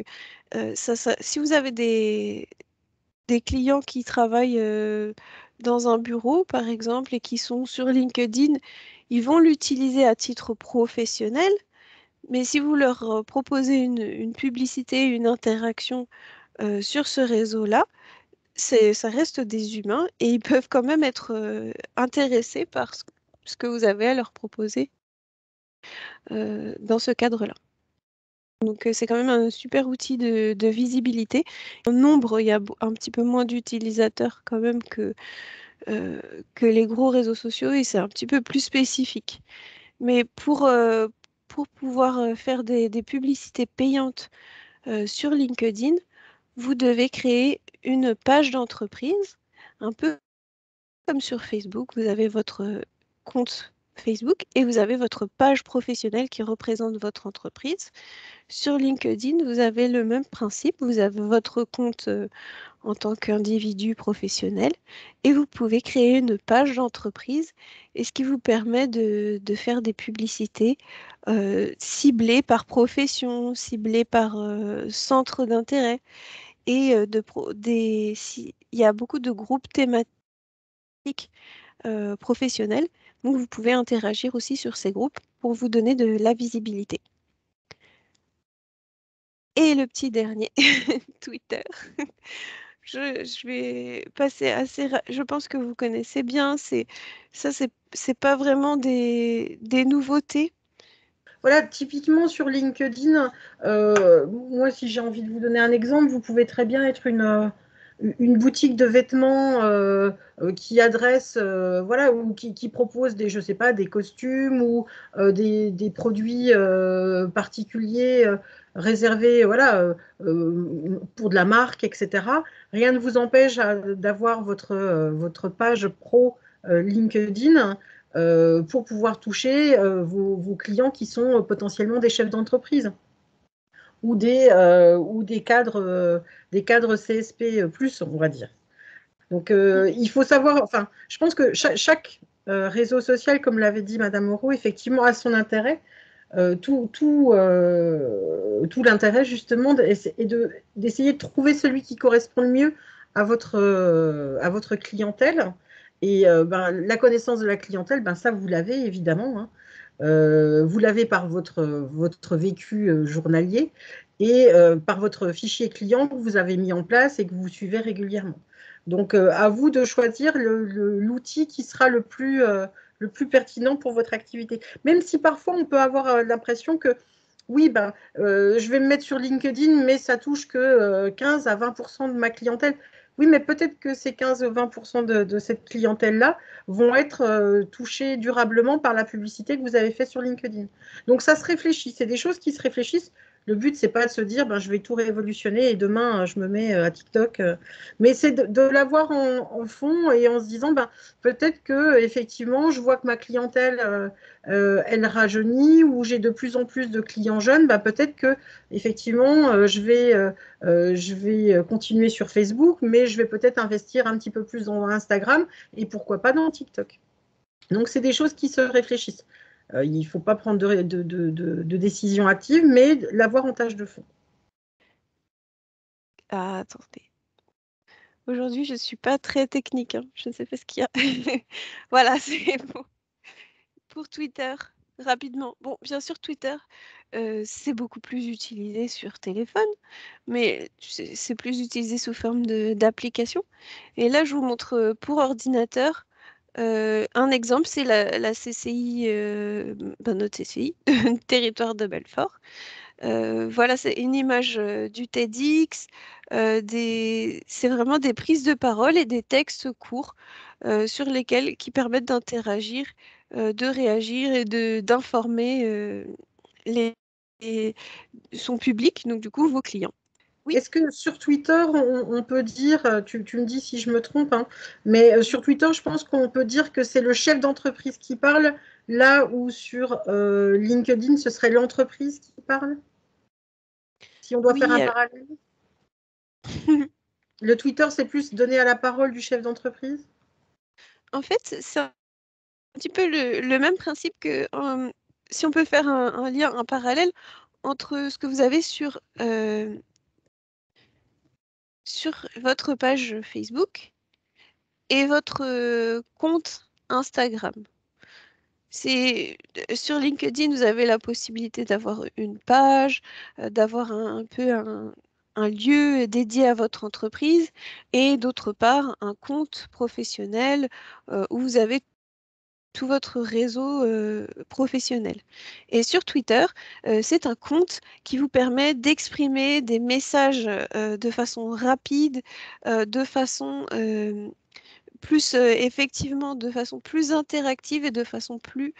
si vous avez des clients qui travaillent dans un bureau, par exemple, et qui sont sur LinkedIn, ils vont l'utiliser à titre professionnel. Mais si vous leur proposez une publicité, une interaction sur ce réseau-là, ça reste des humains et ils peuvent quand même être intéressés par ce que vous avez à leur proposer dans ce cadre-là. Donc c'est quand même un super outil de visibilité. En nombre, il y a un petit peu moins d'utilisateurs quand même que les gros réseaux sociaux et c'est un petit peu plus spécifique. Mais pour pouvoir faire des publicités payantes sur LinkedIn, vous devez créer une page d'entreprise, un peu comme sur Facebook. Vous avez votre compte Facebook et vous avez votre page professionnelle qui représente votre entreprise. Sur LinkedIn, vous avez le même principe. Vous avez votre compte en tant qu'individu professionnel et vous pouvez créer une page d'entreprise et ce qui vous permet de faire des publicités ciblées par profession, ciblées par centre d'intérêt et il y a beaucoup de groupes thématiques professionnels. Donc vous pouvez interagir aussi sur ces groupes pour vous donner de la visibilité. Et le petit dernier, Twitter. Je vais passer je pense que vous connaissez bien. C'est pas vraiment des nouveautés. Voilà, typiquement sur LinkedIn, moi, si j'ai envie de vous donner un exemple, vous pouvez très bien être une boutique de vêtements qui adresse, voilà, ou qui propose des, je sais pas, des costumes ou des produits particuliers réservés, voilà, pour de la marque, etc. Rien ne vous empêche d'avoir votre page pro LinkedIn pour pouvoir toucher vos clients qui sont potentiellement des chefs d'entreprise ou des cadres CSP plus, on va dire. Donc, il faut savoir, enfin, je pense que chaque réseau social, comme l'avait dit Madame Moreau, effectivement, a son intérêt. Tout l'intérêt, justement, d'essayer de trouver celui qui correspond le mieux à votre clientèle. Et ben, la connaissance de la clientèle, ben, ça, vous l'avez évidemment. Hein. Vous l'avez par votre vécu journalier et par votre fichier client que vous avez mis en place et que vous suivez régulièrement. Donc, à vous de choisir l'outil qui sera le plus pertinent pour votre activité. Même si parfois on peut avoir l'impression que oui, ben, je vais me mettre sur LinkedIn, mais ça touche que 15 à 20% de ma clientèle. Oui, mais peut-être que ces 15 ou 20% de cette clientèle-là vont être touchés durablement par la publicité que vous avez faite sur LinkedIn. Donc ça se réfléchit, c'est des choses qui se réfléchissent. Le but, c'est pas de se dire ben, je vais tout révolutionner et demain je me mets à TikTok. Mais c'est de l'avoir en fond et en se disant ben, peut-être que effectivement, je vois que ma clientèle elle rajeunit ou j'ai de plus en plus de clients jeunes, ben, peut-être que effectivement je vais continuer sur Facebook, mais je vais peut-être investir un petit peu plus dans Instagram et pourquoi pas dans TikTok. Donc, c'est des choses qui se réfléchissent. Il ne faut pas prendre de décision active, mais l'avoir en tâche de fond. Ah, attendez. Aujourd'hui, je ne suis pas très technique, hein. Je ne sais pas ce qu'il y a. Voilà, c'est bon. Pour Twitter, rapidement. Bon, bien sûr, Twitter, c'est beaucoup plus utilisé sur téléphone, mais c'est plus utilisé sous forme d'application. Et là, je vous montre pour ordinateur. Un exemple, c'est la CCI, notre CCI, Territoire de Belfort. Voilà, c'est une image du TEDx. C'est vraiment des prises de parole et des textes courts sur lesquels qui permettent d'interagir, de réagir et d'informer les- son public, donc du coup vos clients. Oui, Est-ce que sur Twitter, on peut dire, tu me dis si je me trompe, hein, mais sur Twitter, je pense qu'on peut dire que c'est le chef d'entreprise qui parle, là où sur LinkedIn, ce serait l'entreprise qui parle, si on doit faire oui. un parallèle. Le Twitter, c'est plus donné à la parole du chef d'entreprise. En fait, c'est un petit peu le même principe que si on peut faire un lien, un parallèle entre ce que vous avez sur votre page Facebook et votre compte Instagram. Sur LinkedIn, vous avez la possibilité d'avoir une page, d'avoir un peu un lieu dédié à votre entreprise et d'autre part un compte professionnel où vous avez tout votre réseau professionnel. Et sur Twitter, c'est un compte qui vous permet d'exprimer des messages de façon rapide, de façon plus effectivement de façon plus interactive et de façon plus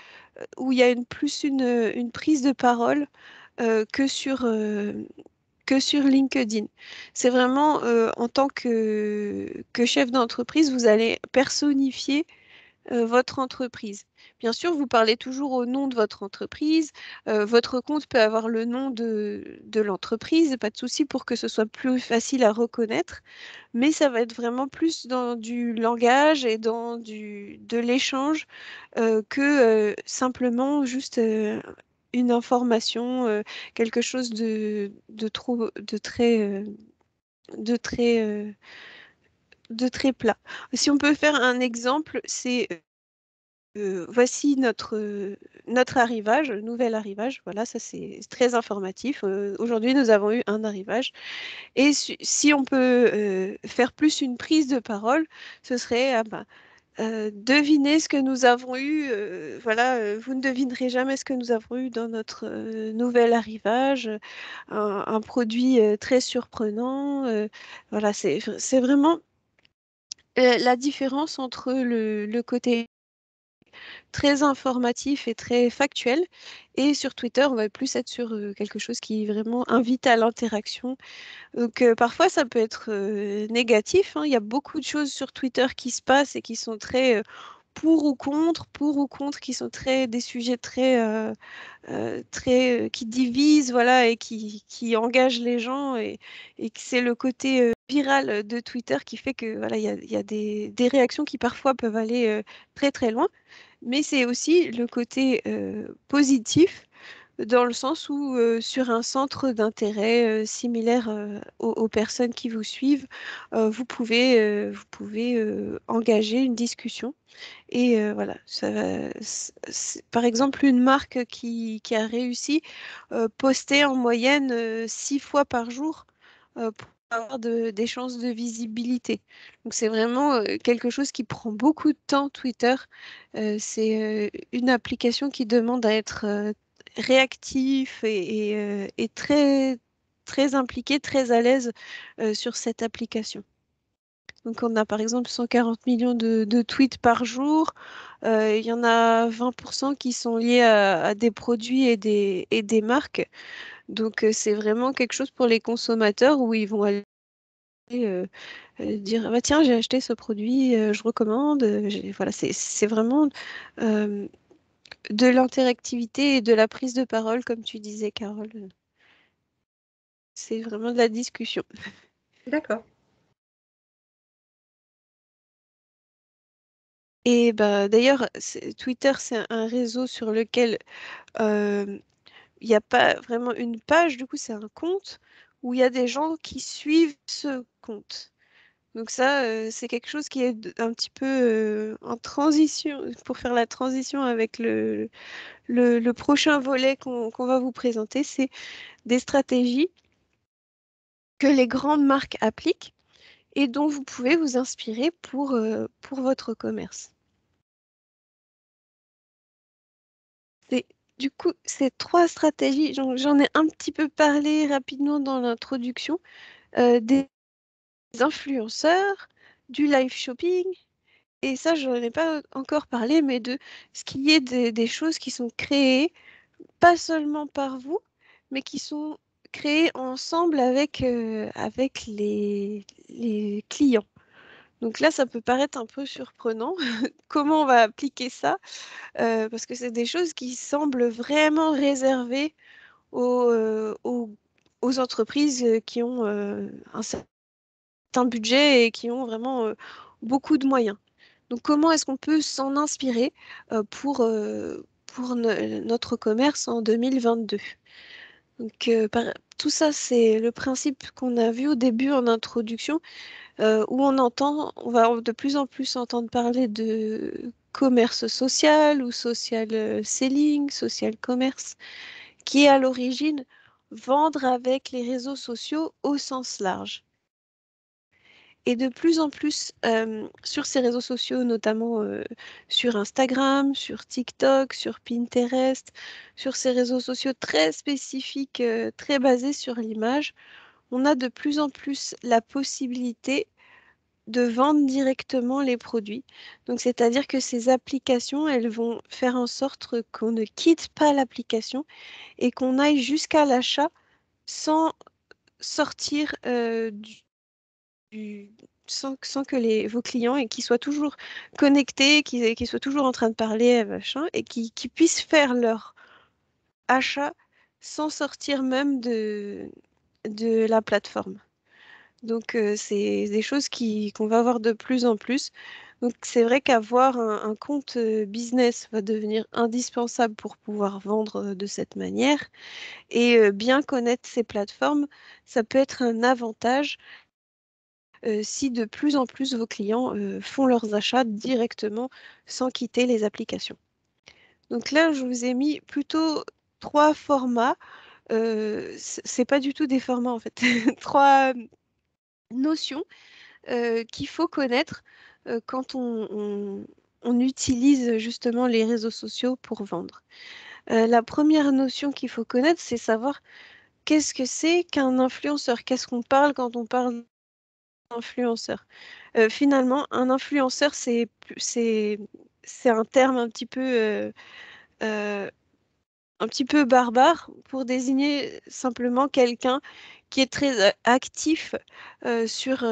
où il y a une prise de parole que sur LinkedIn. C'est vraiment en tant que chef d'entreprise, vous allez personnifier votre entreprise. Bien sûr, vous parlez toujours au nom de votre entreprise. Votre compte peut avoir le nom de l'entreprise, pas de souci pour que ce soit plus facile à reconnaître, mais ça va être vraiment plus dans du langage et de l'échange que simplement juste une information, quelque chose de de très plat. Si on peut faire un exemple, c'est voici notre arrivage, nouvel arrivage. Voilà, ça c'est très informatif. Aujourd'hui, nous avons eu un arrivage. Et si on peut faire plus une prise de parole, ce serait ah ben, devinez ce que nous avons eu. Voilà, vous ne devinerez jamais ce que nous avons eu dans notre nouvel arrivage. Un produit très surprenant. Voilà, c'est vraiment la différence entre le côté très informatif et très factuel. Et sur Twitter, on va plus être sur quelque chose qui vraiment invite à l'interaction. Donc parfois, ça peut être négatif, hein. Il y a beaucoup de choses sur Twitter qui se passent et qui sont très pour ou contre, qui sont très des sujets très qui divisent, voilà, et qui engagent les gens. Et que c'est le côté viral de Twitter qui fait que voilà, il y a des réactions qui parfois peuvent aller très très loin. Mais c'est aussi le côté positif dans le sens où sur un centre d'intérêt similaire aux personnes qui vous suivent, vous pouvez engager une discussion. Et voilà, par exemple, une marque qui a réussi postait en moyenne 6 fois par jour pour avoir des chances de visibilité. Donc c'est vraiment quelque chose qui prend beaucoup de temps, Twitter. C'est une application qui demande à être réactif et très, très impliqué, très à l'aise sur cette application. Donc on a par exemple 140 millions de tweets par jour. Il y en a 20% qui sont liés à des produits et des marques. Donc c'est vraiment quelque chose pour les consommateurs où ils vont aller dire, ah bah tiens, j'ai acheté ce produit, je recommande. Voilà, c'est vraiment euh, de l'interactivité et de la prise de parole, comme tu disais, Carole. C'est vraiment de la discussion. D'accord. Et bah, d'ailleurs, Twitter, c'est un réseau sur lequel euh, il n'y a pas vraiment une page, du coup, c'est un compte où il y a des gens qui suivent ce compte. Donc ça, c'est quelque chose qui est un petit peu en transition, pour faire la transition avec le prochain volet qu'on va vous présenter, c'est des stratégies que les grandes marques appliquent et dont vous pouvez vous inspirer pour votre commerce. Et du coup, ces 3 stratégies, j'en ai un petit peu parlé rapidement dans l'introduction, des influenceurs, du live shopping, et ça, je n'en ai pas encore parlé, mais de ce qui est des choses qui sont créées, pas seulement par vous, mais qui sont créées ensemble avec les clients. Donc là, ça peut paraître un peu surprenant. Comment on va appliquer ça? Parce que c'est des choses qui semblent vraiment réservées aux entreprises qui ont un certain budget et qui ont vraiment beaucoup de moyens. Donc, comment est-ce qu'on peut s'en inspirer pour notre commerce en 2022? Donc, tout ça, c'est le principe qu'on a vu au début en introduction, où on va de plus en plus entendre parler de commerce social ou social selling, social commerce, qui est à l'origine vendre avec les réseaux sociaux au sens large. Et de plus en plus sur ces réseaux sociaux, notamment sur Instagram, sur TikTok, sur Pinterest, sur ces réseaux sociaux très spécifiques, très basés sur l'image, on a de plus en plus la possibilité de vendre directement les produits. Donc, c'est-à-dire que ces applications, elles vont faire en sorte qu'on ne quitte pas l'application et qu'on aille jusqu'à l'achat sans sortir du- sans que vos clients et qu'ils soient toujours connectés, qu'ils soient toujours en train de parler, machin, et qu'ils puissent faire leur achat sans sortir même de la plateforme. Donc, c'est des choses qu'on va voir de plus en plus. Donc, c'est vrai qu'avoir un compte business va devenir indispensable pour pouvoir vendre de cette manière. Et bien connaître ces plateformes, ça peut être un avantage si de plus en plus vos clients font leurs achats directement sans quitter les applications. Donc là, je vous ai mis plutôt 3 formats. C'est pas du tout des formats en fait, 3 notions qu'il faut connaître quand on utilise justement les réseaux sociaux pour vendre. La première notion qu'il faut connaître, c'est savoir qu'est-ce que c'est qu'un influenceur? Qu'est-ce qu'on parle quand on parle d'influenceur? Finalement, un influenceur, c'est un terme un petit peu barbare pour désigner simplement quelqu'un qui est très actif sur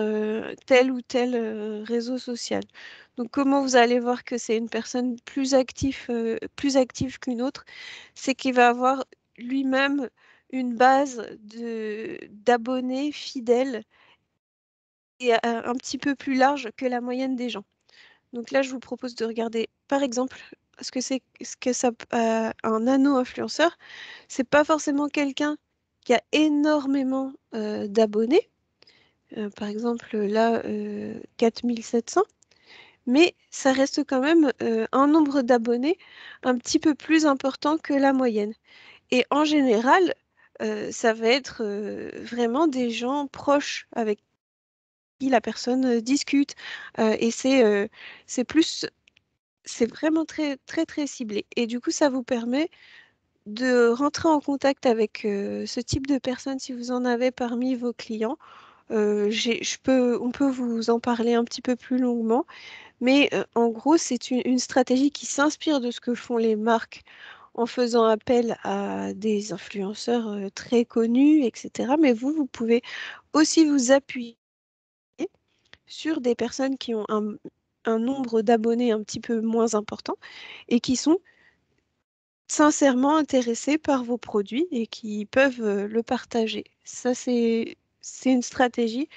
tel ou tel réseau social. Donc, comment vous allez voir que c'est une personne plus active qu'une autre, c'est qu'il va avoir lui-même une base d'abonnés fidèles et un petit peu plus large que la moyenne des gens. Donc là, je vous propose de regarder, par exemple, ce que ça, un nano-influenceur. C'est pas forcément quelqu'un qui a énormément d'abonnés. Par exemple, là, 4700. Mais ça reste quand même un nombre d'abonnés un petit peu plus important que la moyenne. Et en général, ça va être vraiment des gens proches avec qui la personne discute. Et c'est plus, c'est vraiment très, très, très ciblé. Et du coup, ça vous permet de rentrer en contact avec ce type de personnes si vous en avez parmi vos clients. On peut vous en parler un petit peu plus longuement, mais en gros, c'est une stratégie qui s'inspire de ce que font les marques en faisant appel à des influenceurs très connus, etc. Mais vous pouvez aussi vous appuyer sur des personnes qui ont un nombre d'abonnés un petit peu moins important et qui sont sincèrement intéressés par vos produits et qui peuvent le partager. Ça, c'est une stratégie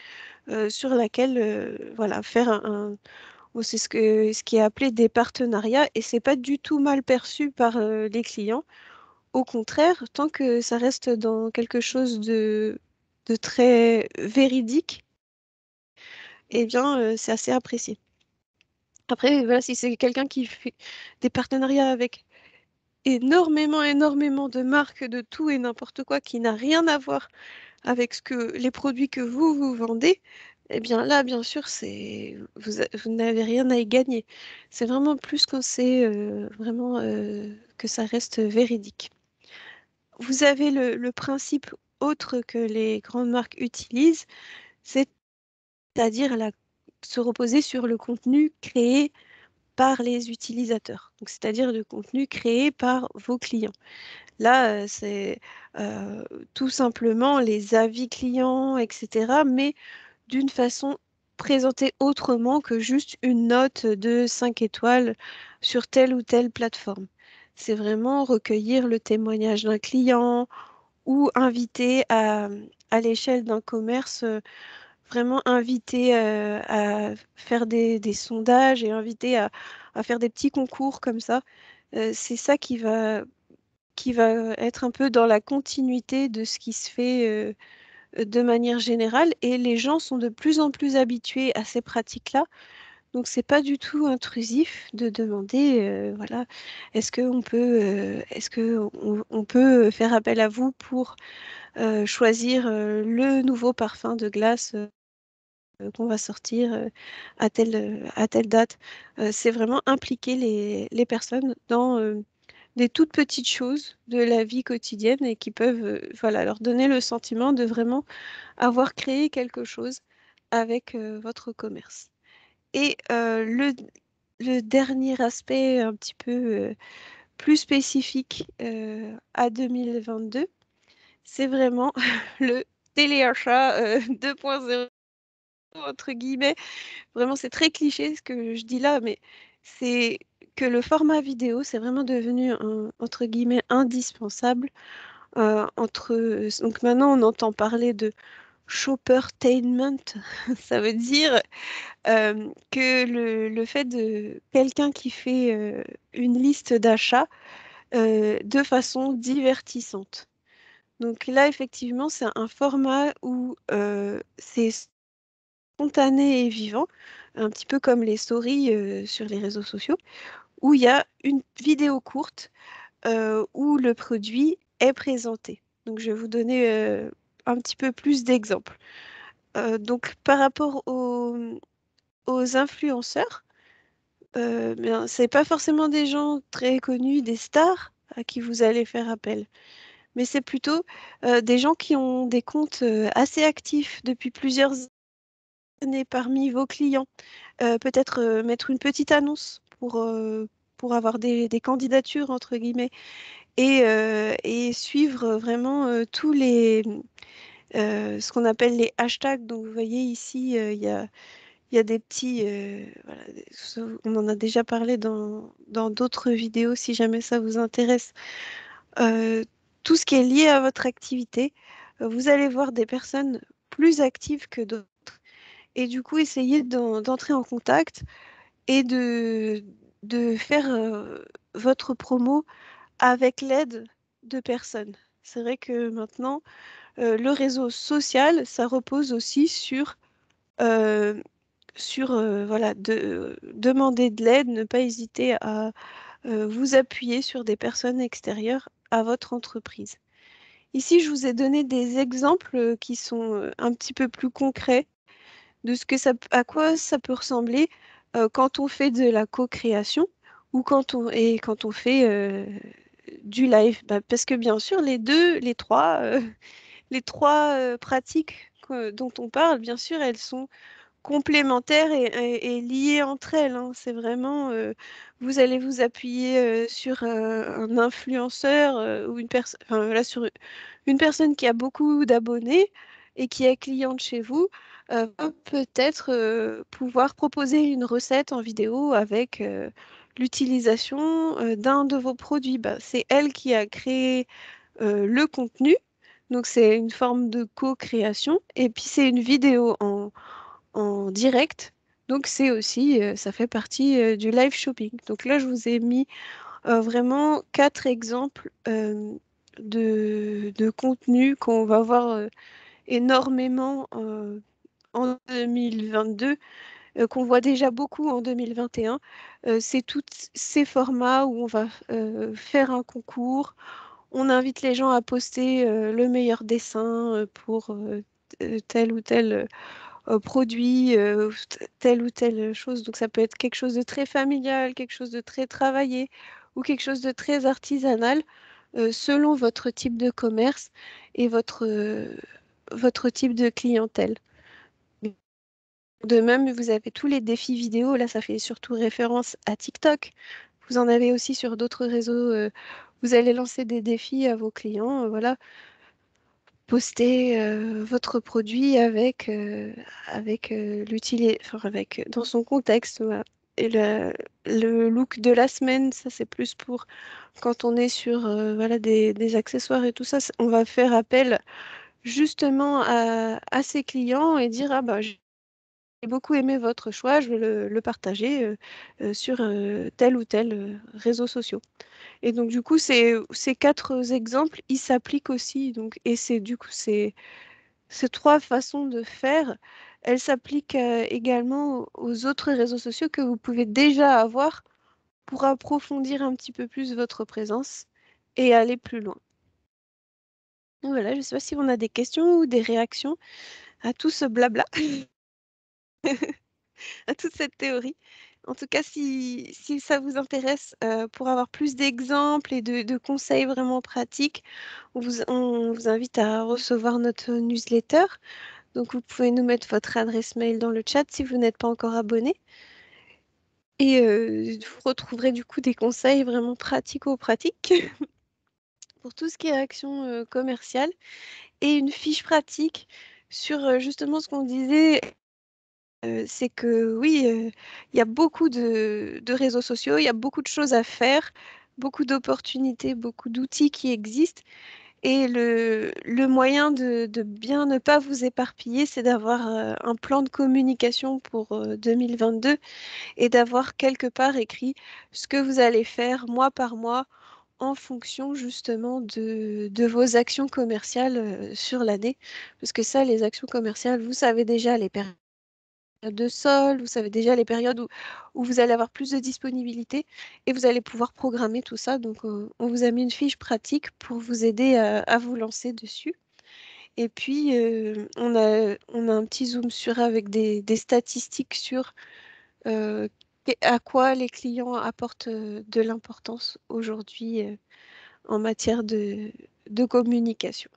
sur laquelle voilà, faire c'est ce qui est appelé des partenariats et c'est pas du tout mal perçu par les clients. Au contraire, tant que ça reste dans quelque chose de très véridique, eh bien, c'est assez apprécié. Après, voilà, si c'est quelqu'un qui fait des partenariats avec énormément de marques de tout et n'importe quoi qui n'a rien à voir avec les produits que vous vendez, eh bien là, bien sûr, vous n'avez rien à y gagner. C'est vraiment plus quand c'est vraiment que ça reste véridique. Vous avez le principe autre que les grandes marques utilisent, c'est-à-dire se reposer sur le contenu créé par les utilisateurs. Donc, c'est-à-dire le contenu créé par vos clients. Là, c'est euh, tout simplement les avis clients, etc., mais d'une façon présentée autrement que juste une note de 5 étoiles sur telle ou telle plateforme. C'est vraiment recueillir le témoignage d'un client ou inviter à l'échelle d'un commerce, vraiment inviter à faire des sondages et inviter à faire des petits concours comme ça. C'est ça qui va être un peu dans la continuité de ce qui se fait de manière générale et les gens sont de plus en plus habitués à ces pratiques-là. Donc c'est pas du tout intrusif de demander, voilà, est-ce que on peut faire appel à vous pour choisir le nouveau parfum de glace qu'on va sortir à telle date. C'est vraiment impliquer les personnes dans des toutes petites choses de la vie quotidienne et qui peuvent voilà, leur donner le sentiment de vraiment avoir créé quelque chose avec votre commerce. Et le dernier aspect un petit peu plus spécifique à 2022, c'est vraiment le téléachat 2.0 entre guillemets. Vraiment, c'est très cliché ce que je dis là, mais c'est que le format vidéo, c'est vraiment devenu entre guillemets indispensable. Donc maintenant, on entend parler de shoppertainment. Ça veut dire que le fait de quelqu'un qui fait une liste d'achats de façon divertissante. Donc là, effectivement, c'est un format où c'est spontané et vivant, un petit peu comme les stories sur les réseaux sociaux, où il y a une vidéo courte où le produit est présenté. Donc, je vais vous donner un petit peu plus d'exemples. Donc, par rapport aux influenceurs. Mais c'est pas forcément des gens très connus, des stars à qui vous allez faire appel, mais c'est plutôt des gens qui ont des comptes assez actifs depuis plusieurs années parmi vos clients. Peut-être mettre une petite annonce pour avoir des candidatures, entre guillemets, et suivre vraiment tous ce qu'on appelle les hashtags. Donc, vous voyez ici, il y a des petits, voilà, on en a déjà parlé dans d'autres vidéos si jamais ça vous intéresse. Euh, Tout ce qui est lié à votre activité, vous allez voir des personnes plus actives que d'autres et du coup essayez d'entrer en contact et de faire votre promo avec l'aide de personnes. C'est vrai que maintenant, le réseau social, ça repose aussi euh, sur voilà, demander de l'aide, ne pas hésiter à vous appuyer sur des personnes extérieures à votre entreprise. Ici, je vous ai donné des exemples qui sont un petit peu plus concrets de à quoi ça peut ressembler quand on fait de la co-création ou quand on fait du live. Bah, parce que bien sûr, les trois pratiques dont on parle, bien sûr, elles sont complémentaires et liées entre elles, hein. C'est vraiment, vous allez vous appuyer sur un influenceur ou une personne, enfin, voilà, sur une personne qui a beaucoup d'abonnés et qui est cliente chez vous, va peut-être pouvoir proposer une recette en vidéo avec l'utilisation d'un de vos produits. Bah, c'est elle qui a créé le contenu. Donc c'est une forme de co-création. Et puis c'est une vidéo en direct. Donc c'est aussi, ça fait partie du live shopping. Donc là, je vous ai mis vraiment quatre exemples de contenu qu'on va voir énormément en 2022, qu'on voit déjà beaucoup en 2021. C'est tous ces formats où on va faire un concours. On invite les gens à poster le meilleur dessin pour tel ou tel produit, telle ou telle chose. Donc ça peut être quelque chose de très familial, quelque chose de très travaillé ou quelque chose de très artisanal, selon votre type de commerce et votre type de clientèle. De même, vous avez tous les défis vidéo. Là, ça fait surtout référence à TikTok. Vous en avez aussi sur d'autres réseaux. Vous allez lancer des défis à vos clients. Voilà, poster votre produit enfin, dans son contexte. Voilà. Et le look de la semaine, ça c'est plus pour quand on est sur voilà, des accessoires et tout ça. On va faire appel justement à ses clients et dire, ah bah, j'ai beaucoup aimé votre choix, je vais le partager sur tel ou tel réseau social. Et donc du coup, ces quatre exemples, ils s'appliquent aussi. Donc, et c'est du coup, ces trois façons de faire, elles s'appliquent également aux autres réseaux sociaux que vous pouvez déjà avoir pour approfondir un petit peu plus votre présence et aller plus loin. Voilà, je ne sais pas si on a des questions ou des réactions à tout ce blabla, à toute cette théorie. En tout cas, si ça vous intéresse, pour avoir plus d'exemples et de conseils vraiment pratiques, on vous invite à recevoir notre newsletter. Donc, vous pouvez nous mettre votre adresse mail dans le chat si vous n'êtes pas encore abonné. Et vous retrouverez du coup des conseils vraiment pratico-pratiques pour tout ce qui est action commerciale et une fiche pratique sur justement ce qu'on disait, c'est que oui, il y a beaucoup de réseaux sociaux, il y a beaucoup de choses à faire, beaucoup d'opportunités, beaucoup d'outils qui existent. Et le moyen de bien ne pas vous éparpiller, c'est d'avoir un plan de communication pour 2022 et d'avoir quelque part écrit ce que vous allez faire mois par mois en fonction justement de vos actions commerciales sur l'année. Parce que ça, les actions commerciales, vous savez déjà les périodes de solde, vous savez déjà les périodes où vous allez avoir plus de disponibilité et vous allez pouvoir programmer tout ça. Donc, on vous a mis une fiche pratique pour vous aider à vous lancer dessus. Et puis, on a un petit zoom sur avec des statistiques sur à quoi les clients apportent de l'importance aujourd'hui en matière de communication.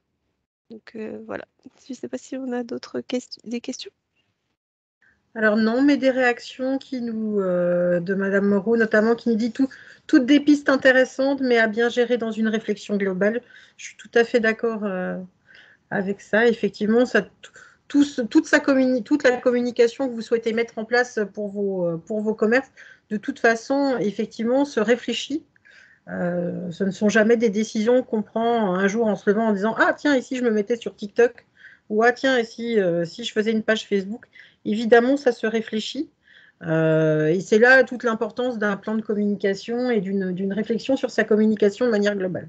Donc voilà. Je ne sais pas si on a des questions. Alors non, mais des réactions de Madame Moreau, notamment, qui nous dit toutes des pistes intéressantes, mais à bien gérer dans une réflexion globale. Je suis tout à fait d'accord avec ça. Effectivement, toute la communication que vous souhaitez mettre en place pour vos commerces, de toute façon, effectivement, se réfléchit. Ce ne sont jamais des décisions qu'on prend un jour en se levant en disant ah tiens, ici je me mettais sur TikTok, ou ah tiens, ici si je faisais une page Facebook. Évidemment, ça se réfléchit. Et c'est là toute l'importance d'un plan de communication et d'une réflexion sur sa communication de manière globale.